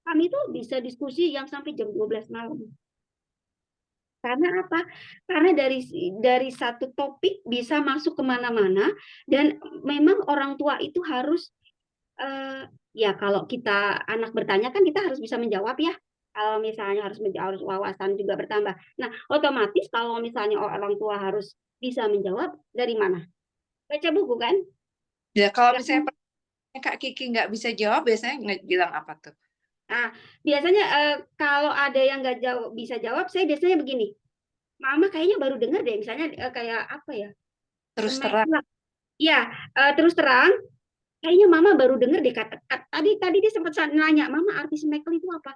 Speaker 3: Kami tuh bisa diskusi yang sampai jam 12 malam. Karena apa? Karena dari satu topik bisa masuk kemana-mana dan memang orang tua itu harus ya kalau kita anak bertanya kan kita harus bisa menjawab ya. Kalau misalnya harus wawasan juga bertambah. Nah, otomatis kalau misalnya orang tua harus bisa menjawab dari mana? Baca buku kan?
Speaker 2: Ya, kalau
Speaker 3: Ya
Speaker 2: misalnya
Speaker 3: kan?
Speaker 2: Kak Kiki nggak bisa jawab, biasanya bilang apa tuh?
Speaker 3: Nah, biasanya kalau ada yang nggak jawab bisa jawab, saya biasanya begini. Mama kayaknya baru dengar deh, misalnya kayak apa ya?
Speaker 2: Terus
Speaker 3: Smack.
Speaker 2: terang.
Speaker 3: Ya, terus terang, kayaknya Mama baru dengar deh tadi tadi dia sempat nanya, Mama arti smekel itu apa?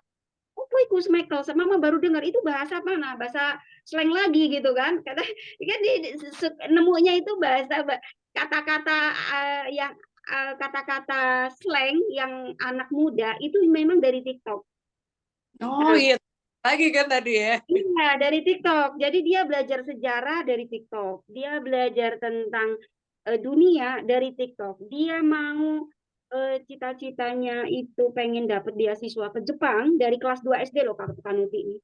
Speaker 3: Oh, iku smekel, Mama baru dengar itu bahasa mana? Bahasa slang lagi gitu kan? Kata kan nemunya itu bahasa kata-kata yang kata-kata slang yang anak muda itu memang dari TikTok.
Speaker 2: Oh
Speaker 3: Nah,
Speaker 2: iya, lagi kan tadi ya.
Speaker 3: iya, dari TikTok. Jadi dia belajar sejarah dari TikTok. Dia belajar tentang dunia dari TikTok. Dia mau cita-citanya itu pengen dapat beasiswa ke Jepang dari kelas 2 SD loh Kak Kanuti ini.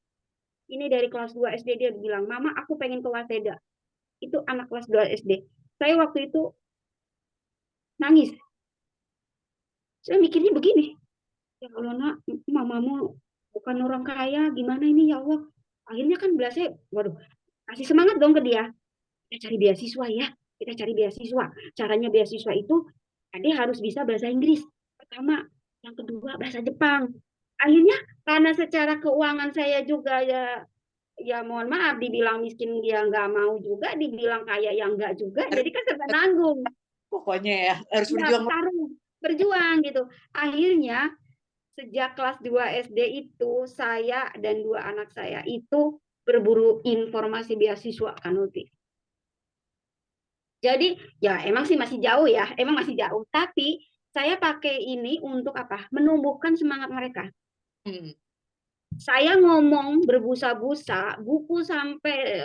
Speaker 3: Ini dari kelas 2 SD dia bilang, "Mama, aku pengen ke Waseda." Itu anak kelas 2 SD. Saya waktu itu nangis. Saya mikirnya begini, ya Allah nak, mamamu bukan orang kaya, gimana ini ya Allah. Akhirnya kan belasnya, waduh, kasih semangat dong ke dia. Kita cari beasiswa ya, kita cari beasiswa. Caranya beasiswa itu, dia harus bisa bahasa Inggris. Pertama, yang kedua bahasa Jepang. Akhirnya karena secara keuangan saya juga ya mohon maaf, dibilang miskin dia nggak mau juga, dibilang kaya yang nggak juga, jadi kan serba nanggung.
Speaker 2: Pokoknya ya harus
Speaker 3: Ya,
Speaker 2: berjuang.
Speaker 3: berjuang gitu. Akhirnya sejak kelas 2 SD itu saya dan dua anak saya itu berburu informasi beasiswa kan Uti. Jadi ya emang sih masih jauh ya, emang masih jauh. Tapi saya pakai ini untuk apa? Menumbuhkan semangat mereka. Saya ngomong berbusa-busa, buku sampai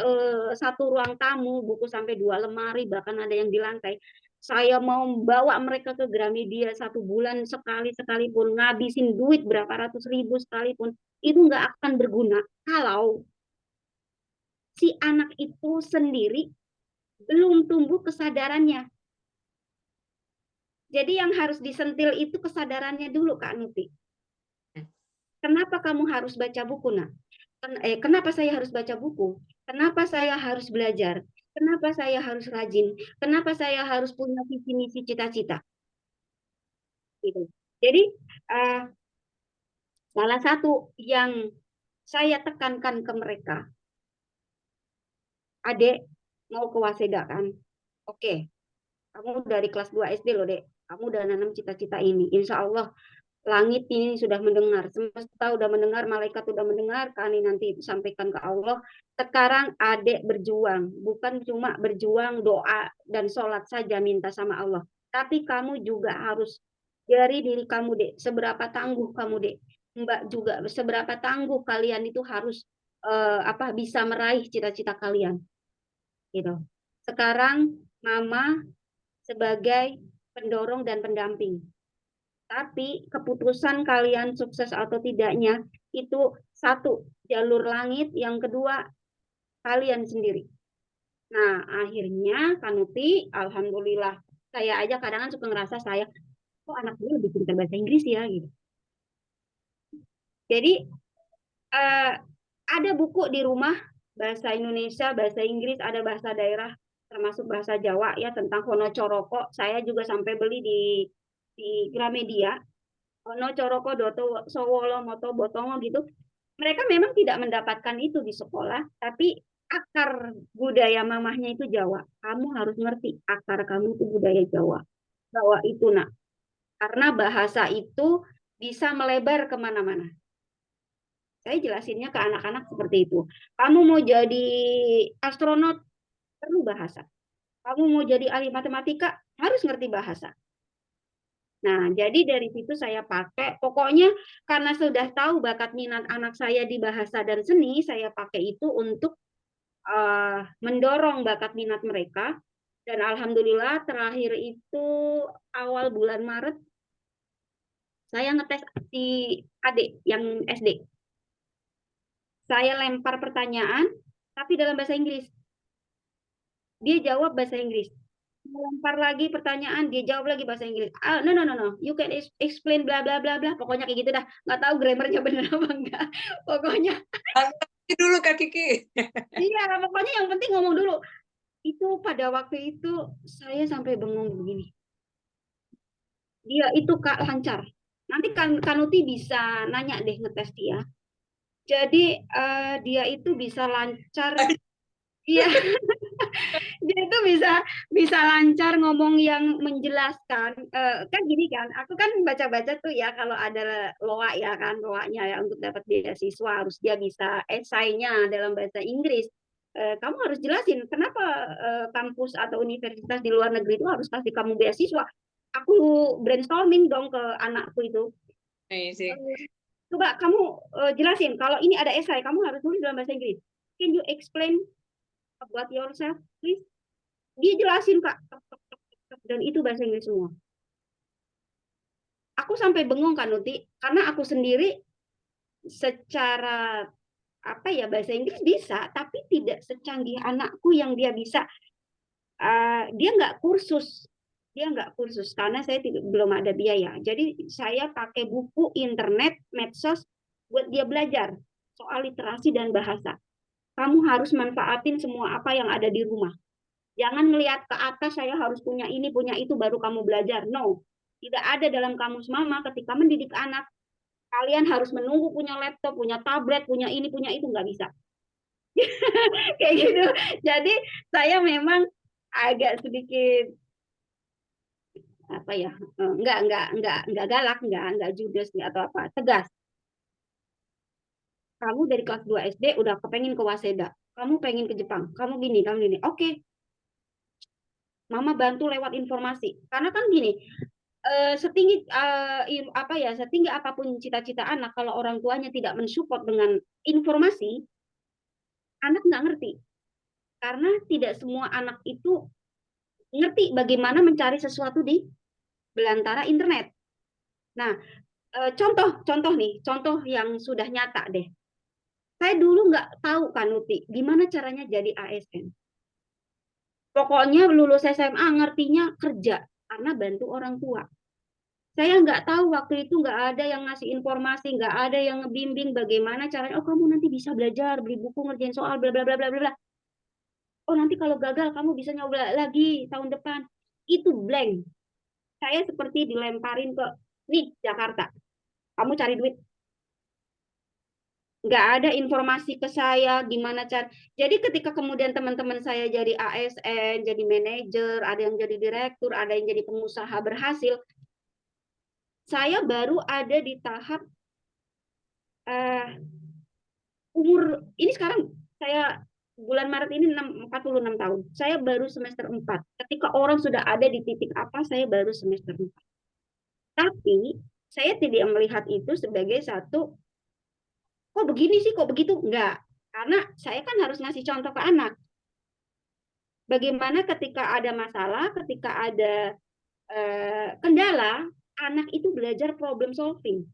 Speaker 3: satu ruang tamu, buku sampai 2 lemari, bahkan ada yang di lantai. Saya mau bawa mereka ke Gramedia 1 bulan sekali sekalipun, ngabisin duit berapa ratus ribu sekalipun, itu nggak akan berguna kalau si anak itu sendiri belum tumbuh kesadarannya. Jadi yang harus disentil itu kesadarannya dulu, Kak Nuti. Kenapa kamu harus baca buku, nak? Kenapa saya harus baca buku? Kenapa saya harus belajar? Kenapa saya harus rajin? Kenapa saya harus punya visi misi cita-cita? Gitu. Jadi uh, salah satu yang saya tekankan ke mereka, adek mau ke Waseda kan? Oke, kamu dari kelas 2 SD loh dek, kamu udah nanam cita-cita ini. Insya Allah langit ini sudah mendengar, semesta sudah mendengar, malaikat sudah mendengar, kami nanti sampaikan ke Allah. Sekarang adek berjuang, bukan cuma berjuang doa dan sholat saja minta sama Allah, tapi kamu juga harus dari diri kamu dek, seberapa tangguh kamu dek, Mbak juga seberapa tangguh kalian itu harus bisa meraih cita-cita kalian, gitu. Sekarang Mama sebagai pendorong dan pendamping. Tapi keputusan kalian sukses atau tidaknya itu satu, jalur langit, yang kedua kalian sendiri. Nah, akhirnya Kanuti, alhamdulillah, saya aja kadang suka ngerasa saya, kok anak gue lebih pintar bahasa Inggris ya gitu. Jadi eh, ada buku di rumah bahasa Indonesia, bahasa Inggris, ada bahasa daerah termasuk bahasa Jawa ya tentang Hono Coroko. Saya juga sampai beli di Gramedia. Ono Coroko Doto Sowolo Moto Botongo gitu. Mereka memang tidak mendapatkan itu di sekolah, tapi akar budaya mamahnya itu Jawa. Kamu harus ngerti akar kamu itu budaya Jawa. Jawa itu nak, karena bahasa itu bisa melebar kemana-mana. Saya jelasinnya ke anak-anak seperti itu. Kamu mau jadi astronot, perlu bahasa. Kamu mau jadi ahli matematika, harus ngerti bahasa. Nah, jadi dari situ saya pakai, pokoknya karena sudah tahu bakat minat anak saya di bahasa dan seni, saya pakai itu untuk mendorong bakat minat mereka. Dan alhamdulillah terakhir itu awal bulan Maret, saya ngetes si adik yang SD. Saya lempar pertanyaan, tapi dalam bahasa Inggris. Dia jawab bahasa Inggris. Lempar lagi pertanyaan, dia jawab lagi bahasa Inggris. No, no, no, no. You can explain bla bla bla bla. Pokoknya kayak gitu dah. Nggak tahu grammarnya benar apa enggak. Pokoknya.
Speaker 2: Dulu Kak Kiki.
Speaker 3: Iya, pokoknya yang penting ngomong dulu. Itu pada waktu itu saya sampai bengong begini. Dia itu Kak lancar. Nanti Kanuti bisa nanya deh ngetes dia. Jadi dia itu bisa lancar. Iya. Dia itu bisa lancar ngomong yang menjelaskan. Kan gini kan, aku kan baca-baca tuh ya kalau ada loa ya kan, loanya ya untuk dapat beasiswa harus dia bisa esainya dalam bahasa Inggris. Kamu harus jelasin kenapa kampus atau universitas di luar negeri itu harus kasih kamu beasiswa. Aku brainstorming dong ke anakku itu. Coba kamu jelasin kalau ini ada esai, kamu harus tulis dalam bahasa Inggris. Can you explain about yourself, please? Dia jelasin Kak, dan itu bahasa Inggris semua. Aku sampai bengong kan Nuti, karena aku sendiri secara bahasa Inggris bisa, tapi tidak secanggih anakku yang dia bisa. Dia nggak kursus dia nggak kursus karena saya belum ada biaya. Jadi saya pakai buku, internet, medsos buat dia belajar soal literasi dan bahasa. Kamu harus manfaatin semua apa yang ada di rumah. Jangan melihat ke atas, saya harus punya ini, punya itu, baru kamu belajar. No, tidak ada dalam kamus mama ketika mendidik anak. Kalian harus menunggu punya laptop, punya tablet, punya ini, punya itu, nggak bisa. Kayak gitu. Jadi saya memang agak sedikit apa ya, nggak galak, nggak judes, nggak atau apa, tegas. Kamu dari kelas 2 SD udah kepengen ke Waseda, kamu pengen ke Jepang, kamu gini, kamu gini. Oke, mama bantu lewat informasi. Karena kan gini, setinggi apa ya, setinggi apapun cita-cita anak, kalau orang tuanya tidak mensupport dengan informasi, anak nggak ngerti. Karena tidak semua anak itu ngerti bagaimana mencari sesuatu di belantara internet. Nah, contoh nih, contoh yang sudah nyata deh. Saya dulu nggak tahu kan Nuti, gimana caranya jadi ASN. Pokoknya lulus SMA ngertinya kerja karena bantu orang tua. Saya nggak tahu waktu itu, nggak ada yang ngasih informasi, nggak ada yang ngebimbing bagaimana caranya. Oh, kamu nanti bisa belajar, beli buku, ngerjain soal, bla bla bla bla bla. Oh, nanti kalau gagal kamu bisa nyoba lagi tahun depan. Itu blank. Saya seperti dilemparin ke nih Jakarta. Kamu cari duit. Nggak ada informasi ke saya gimana cara. Jadi ketika kemudian teman-teman saya jadi ASN, jadi manajer, ada yang jadi direktur, ada yang jadi pengusaha berhasil, saya baru ada di tahap uh, umur ini sekarang. Saya bulan Maret ini 46 tahun. Saya baru semester 4. Ketika orang sudah ada di titik apa, saya baru semester 4. Tapi saya tidak melihat itu sebagai satu, kok begini sih, kok begitu. Enggak. Karena saya kan harus ngasih contoh ke anak. Bagaimana ketika ada masalah, ketika ada kendala, anak itu belajar problem solving.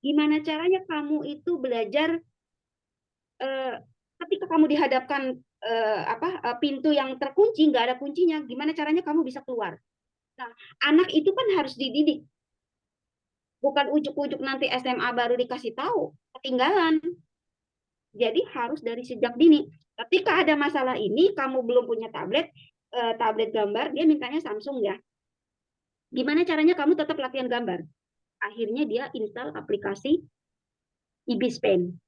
Speaker 3: Gimana caranya kamu itu belajar ketika kamu dihadapkan pintu yang terkunci, nggak ada kuncinya, gimana caranya kamu bisa keluar. Nah, anak itu kan harus dididik, bukan ujuk-ujuk nanti SMA baru dikasih tahu, ketinggalan. Jadi harus dari sejak dini. Ketika ada masalah ini, kamu belum punya tablet, tablet gambar, dia mintanya Samsung ya. Gimana caranya kamu tetap latihan gambar? Akhirnya dia install aplikasi Ibis Pen.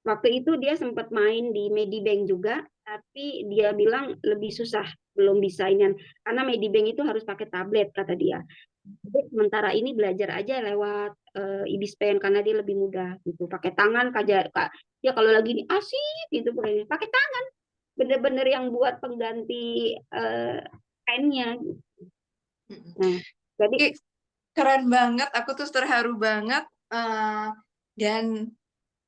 Speaker 3: Waktu itu dia sempat main di Medibank juga, tapi dia bilang lebih susah, belum bisa ini. Karena Medibank itu harus pakai tablet, kata dia. Jadi, sementara ini belajar aja lewat Ibis Pen karena dia lebih mudah gitu. Pakai tangan kaja, ya kalau lagi ini asik gitu, pakai tangan. Bener-bener yang buat pengganti pennya. Nah, jadi
Speaker 2: keren banget, aku tuh terharu banget. Dan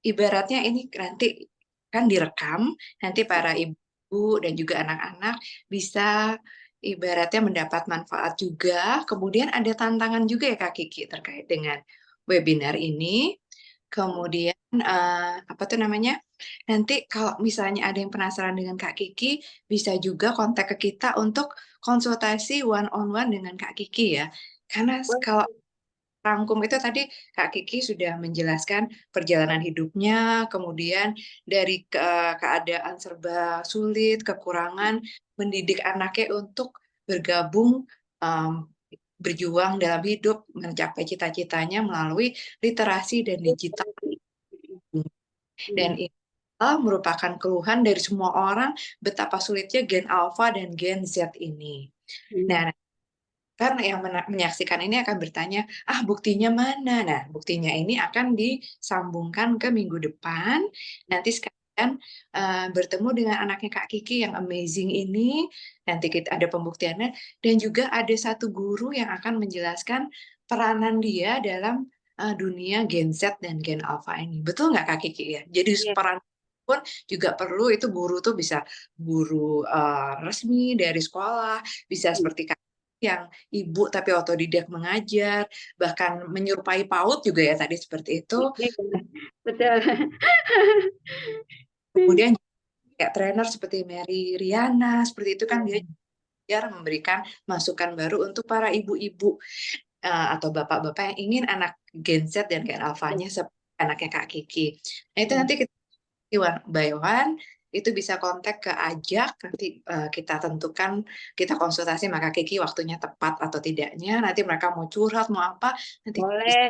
Speaker 2: ibaratnya ini nanti kan direkam, nanti para ibu dan juga anak-anak bisa ibaratnya mendapat manfaat juga. Kemudian ada tantangan juga ya Kak Kiki terkait dengan webinar ini. Kemudian apa tuh namanya? Nanti kalau misalnya ada yang penasaran dengan Kak Kiki, bisa juga kontak ke kita untuk konsultasi one on one dengan Kak Kiki ya. Karena kalau rangkum itu tadi Kak Kiki sudah menjelaskan perjalanan hidupnya, kemudian dari keadaan serba sulit, kekurangan, mendidik anaknya untuk bergabung, um, berjuang dalam hidup, mencapai cita-citanya melalui literasi dan digital. Dan ini merupakan keluhan dari semua orang betapa sulitnya Gen Alpha dan Gen Z ini. Nah, karena yang menyaksikan ini akan bertanya, buktinya mana? Nah, buktinya ini akan disambungkan ke minggu depan. Nanti sekalian bertemu dengan anaknya Kak Kiki yang amazing ini. Nanti kita ada pembuktiannya. Dan juga ada satu guru yang akan menjelaskan peranan dia dalam dunia Gen Z dan Gen Alpha ini. Betul nggak Kak Kiki ya? Jadi peran pun juga perlu, itu guru tuh bisa guru resmi dari sekolah, bisa seperti yang ibu tapi otodidak mengajar, bahkan menyerupai PAUD juga ya tadi seperti itu.
Speaker 3: Betul.
Speaker 2: Kemudian kayak trainer seperti Mary Riana, seperti itu kan dia biar memberikan masukan baru untuk para ibu-ibu atau bapak-bapak yang ingin anak Gen Z dan Gen Alpha-nya seperti anaknya Kak Kiki. Nah, itu nanti kita one by one, itu bisa kontak ke Ajak, nanti kita tentukan, kita konsultasi maka Kiki waktunya tepat atau tidaknya, nanti mereka mau curhat, mau apa, nanti bisa
Speaker 3: Boleh.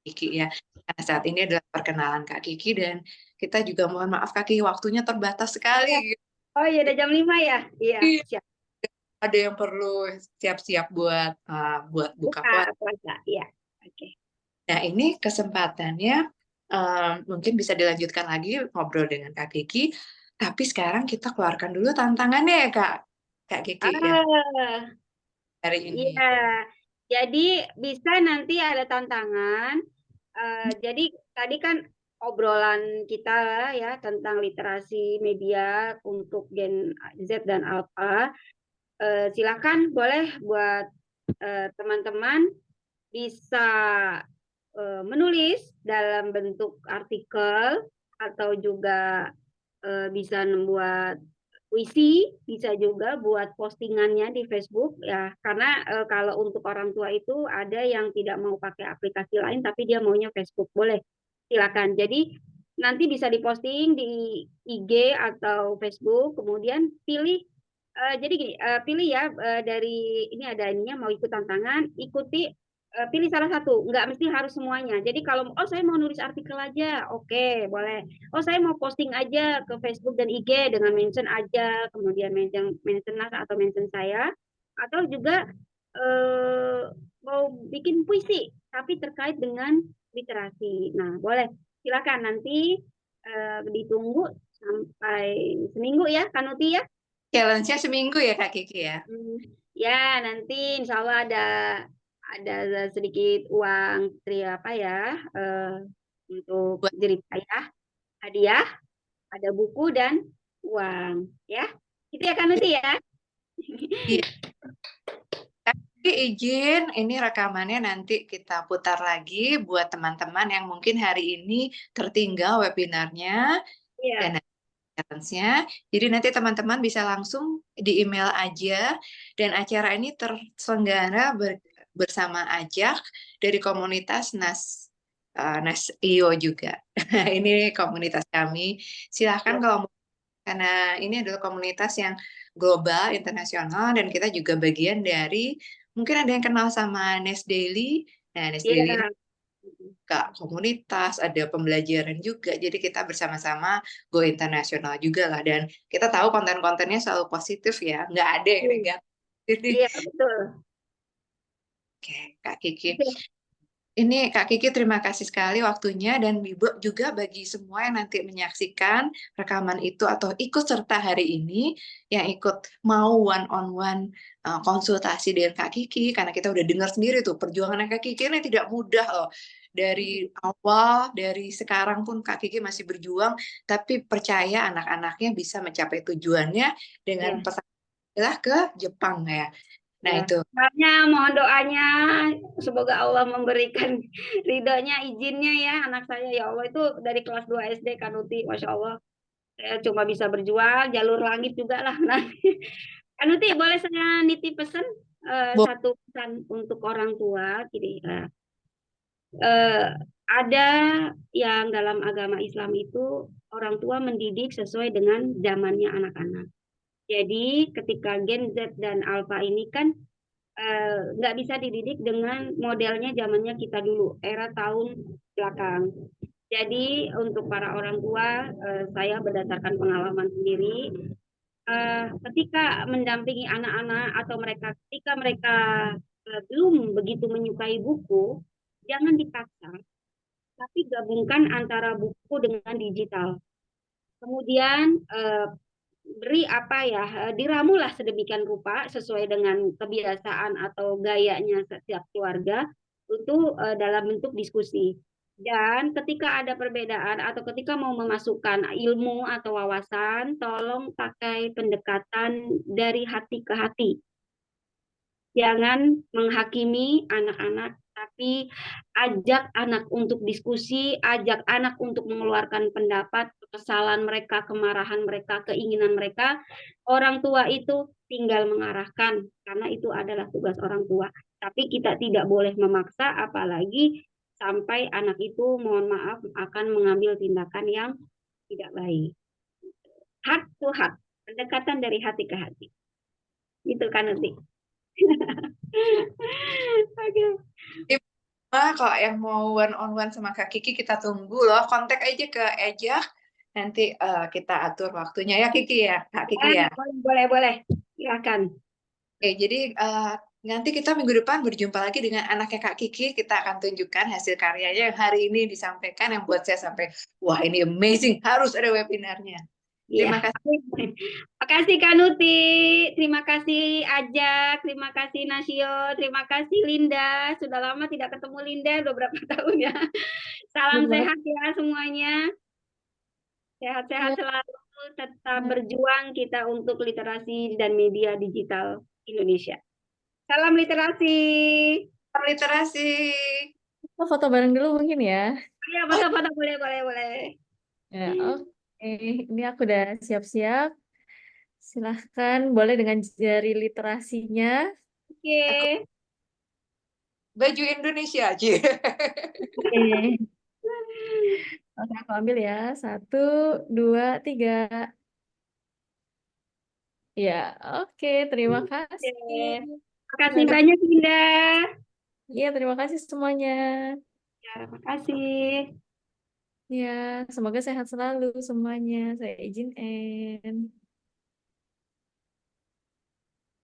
Speaker 2: Kiki ya. Nah, saat ini adalah perkenalan Kak Kiki, dan kita juga mohon maaf Kak Kiki, waktunya terbatas
Speaker 3: Iya.
Speaker 2: sekali.
Speaker 3: Oh iya, udah jam 5 ya? Iya, siap.
Speaker 2: Ada yang perlu siap-siap buat buka
Speaker 3: Buka
Speaker 2: puasa.
Speaker 3: puasa. Iya. Oke.
Speaker 2: Nah, ini kesempatannya mungkin bisa dilanjutkan lagi ngobrol dengan Kak Kiki, tapi sekarang kita keluarkan dulu tantangannya ya Kak Kiki ya,
Speaker 3: Ah,
Speaker 2: hari
Speaker 3: iya.
Speaker 2: ini.
Speaker 3: Jadi bisa nanti ada tantangan. Jadi tadi kan obrolan kita ya tentang literasi media untuk Gen Z dan Alpha. Silakan boleh buat teman-teman bisa menulis dalam bentuk artikel atau juga bisa membuat puisi, bisa juga buat postingannya di Facebook ya. Karena kalau untuk orang tua itu ada yang tidak mau pakai aplikasi lain tapi dia maunya Facebook. Boleh. Silakan. Jadi nanti bisa diposting di IG atau Facebook, kemudian pilih jadi gini, pilih ya dari ini ada ininya mau ikut tantangan, ikuti pilih salah satu, nggak mesti harus semuanya. Jadi kalau oh saya mau nulis artikel aja, oke, boleh. Oh saya mau posting aja ke Facebook dan IG dengan mention aja, kemudian mention Nas atau mention saya, atau juga eh, mau bikin puisi tapi terkait dengan literasi. Nah boleh, silakan nanti ditunggu sampai seminggu ya, Kanuti ya.
Speaker 2: Challenge-nya seminggu ya Kak Kiki ya.
Speaker 3: Ya, nanti insya Allah ada sedikit uang apa ya untuk
Speaker 2: Buat
Speaker 3: jerih payah, hadiah, ada buku dan uang, ya. Itu ya kan nanti ya.
Speaker 2: iya. Kak Kiki izin, ini rekamannya nanti kita putar lagi buat teman-teman yang mungkin hari ini tertinggal webinarnya dan
Speaker 3: Iya,
Speaker 2: challenge-nya. Jadi nanti teman-teman bisa langsung di email aja, dan acara ini terselenggara bersama Ajak dari komunitas Nas IO juga. Ini komunitas kami. Silahkan
Speaker 3: ya,
Speaker 2: kalau karena ini adalah komunitas yang global, internasional, dan kita juga bagian dari, mungkin ada yang kenal sama Nes Daily. Nah, Nes Daily ini
Speaker 3: iya.
Speaker 2: Kak, komunitas, ada pembelajaran juga. Jadi kita bersama-sama go internasional juga lah. Dan kita tahu konten-kontennya selalu positif ya, nggak ada yang negatif.
Speaker 3: Iya, betul.
Speaker 2: Oke, Kak Kiki. Ini Kak Kiki terima kasih sekali waktunya, dan Ibu juga bagi semua yang nanti menyaksikan rekaman itu atau ikut serta hari ini, yang ikut mau one on one konsultasi dengan Kak Kiki, karena kita udah dengar sendiri tuh perjuangan Kak Kiki ini tidak mudah loh. Dari awal, dari sekarang pun Kak Kiki masih berjuang, tapi percaya anak-anaknya bisa mencapai tujuannya dengan
Speaker 3: Ya,
Speaker 2: pertama ke Jepang ya. Nah
Speaker 3: ya.
Speaker 2: itu.
Speaker 3: Doanya, mohon doanya semoga Allah memberikan ridhonya, izinnya ya anak saya ya Allah itu dari kelas 2 SD Kanuti, Masya Allah. Saya cuma bisa berjuang jalur langit juga lah. Nah, Kanuti boleh saya nitip pesan satu pesan untuk orang tua gini. Eh, ada yang dalam agama Islam itu orang tua mendidik sesuai dengan zamannya anak-anak. Jadi ketika Gen Z dan Alpha ini kan nggak bisa dididik dengan modelnya zamannya kita dulu, era tahun belakang. Jadi untuk para orang tua, saya berdasarkan pengalaman sendiri, ketika mendampingi anak-anak atau ketika mereka belum begitu menyukai buku, jangan dipaksa, tapi gabungkan antara buku dengan digital. Kemudian beri apa ya, diramulah sedemikian rupa sesuai dengan kebiasaan atau gayanya setiap keluarga untuk dalam bentuk diskusi. Dan ketika ada perbedaan atau ketika mau memasukkan ilmu atau wawasan, tolong pakai pendekatan dari hati ke hati. Jangan menghakimi anak-anak tapi ajak anak untuk diskusi, ajak anak untuk mengeluarkan pendapat, kesalahan mereka, kemarahan mereka, keinginan mereka. Orang tua itu tinggal mengarahkan, karena itu adalah tugas orang tua. Tapi kita tidak boleh memaksa, apalagi sampai anak itu, mohon maaf, akan mengambil tindakan yang tidak baik. Heart to heart, pendekatan dari hati ke hati. Itu kan nanti. Oke.
Speaker 2: Kalau yang mau one on one sama Kak Kiki kita tunggu loh. Kontak aja ke Eja. Nanti kita atur waktunya ya Kiki ya, Kak Kiki ya.
Speaker 3: Boleh, boleh. Silakan.
Speaker 2: Oke, jadi nanti kita minggu depan berjumpa lagi dengan anaknya Kak Kiki. Kita akan tunjukkan hasil karyanya yang hari ini disampaikan, yang buat saya sampai, wah ini amazing, harus ada webinarnya. Terima kasih.
Speaker 3: Terima kasih Kanuti, terima kasih Ajak, terima kasih Nasio, terima kasih Linda. Sudah lama tidak ketemu Linda, udah berapa tahun ya. Salam sehat ya semuanya. Sehat-sehat selalu, tetap berjuang kita untuk literasi dan media digital Indonesia. Salam literasi.
Speaker 2: Salam literasi.
Speaker 1: Foto bareng dulu mungkin ya.
Speaker 3: Iya, foto-foto boleh, boleh, boleh.
Speaker 1: Ya, oke. Ini aku udah siap-siap. Silahkan, boleh dengan jari literasinya.
Speaker 3: Oke.
Speaker 2: Baju Indonesia aja.
Speaker 1: Oke. Oke, aku ambil ya. 1, 2, 3. Ya, oke. Terima kasih.
Speaker 3: Terima kasih banyak, Linda.
Speaker 1: Iya, terima kasih semuanya.
Speaker 3: Ya, terima kasih.
Speaker 1: Ya, semoga sehat selalu semuanya. Saya izin end.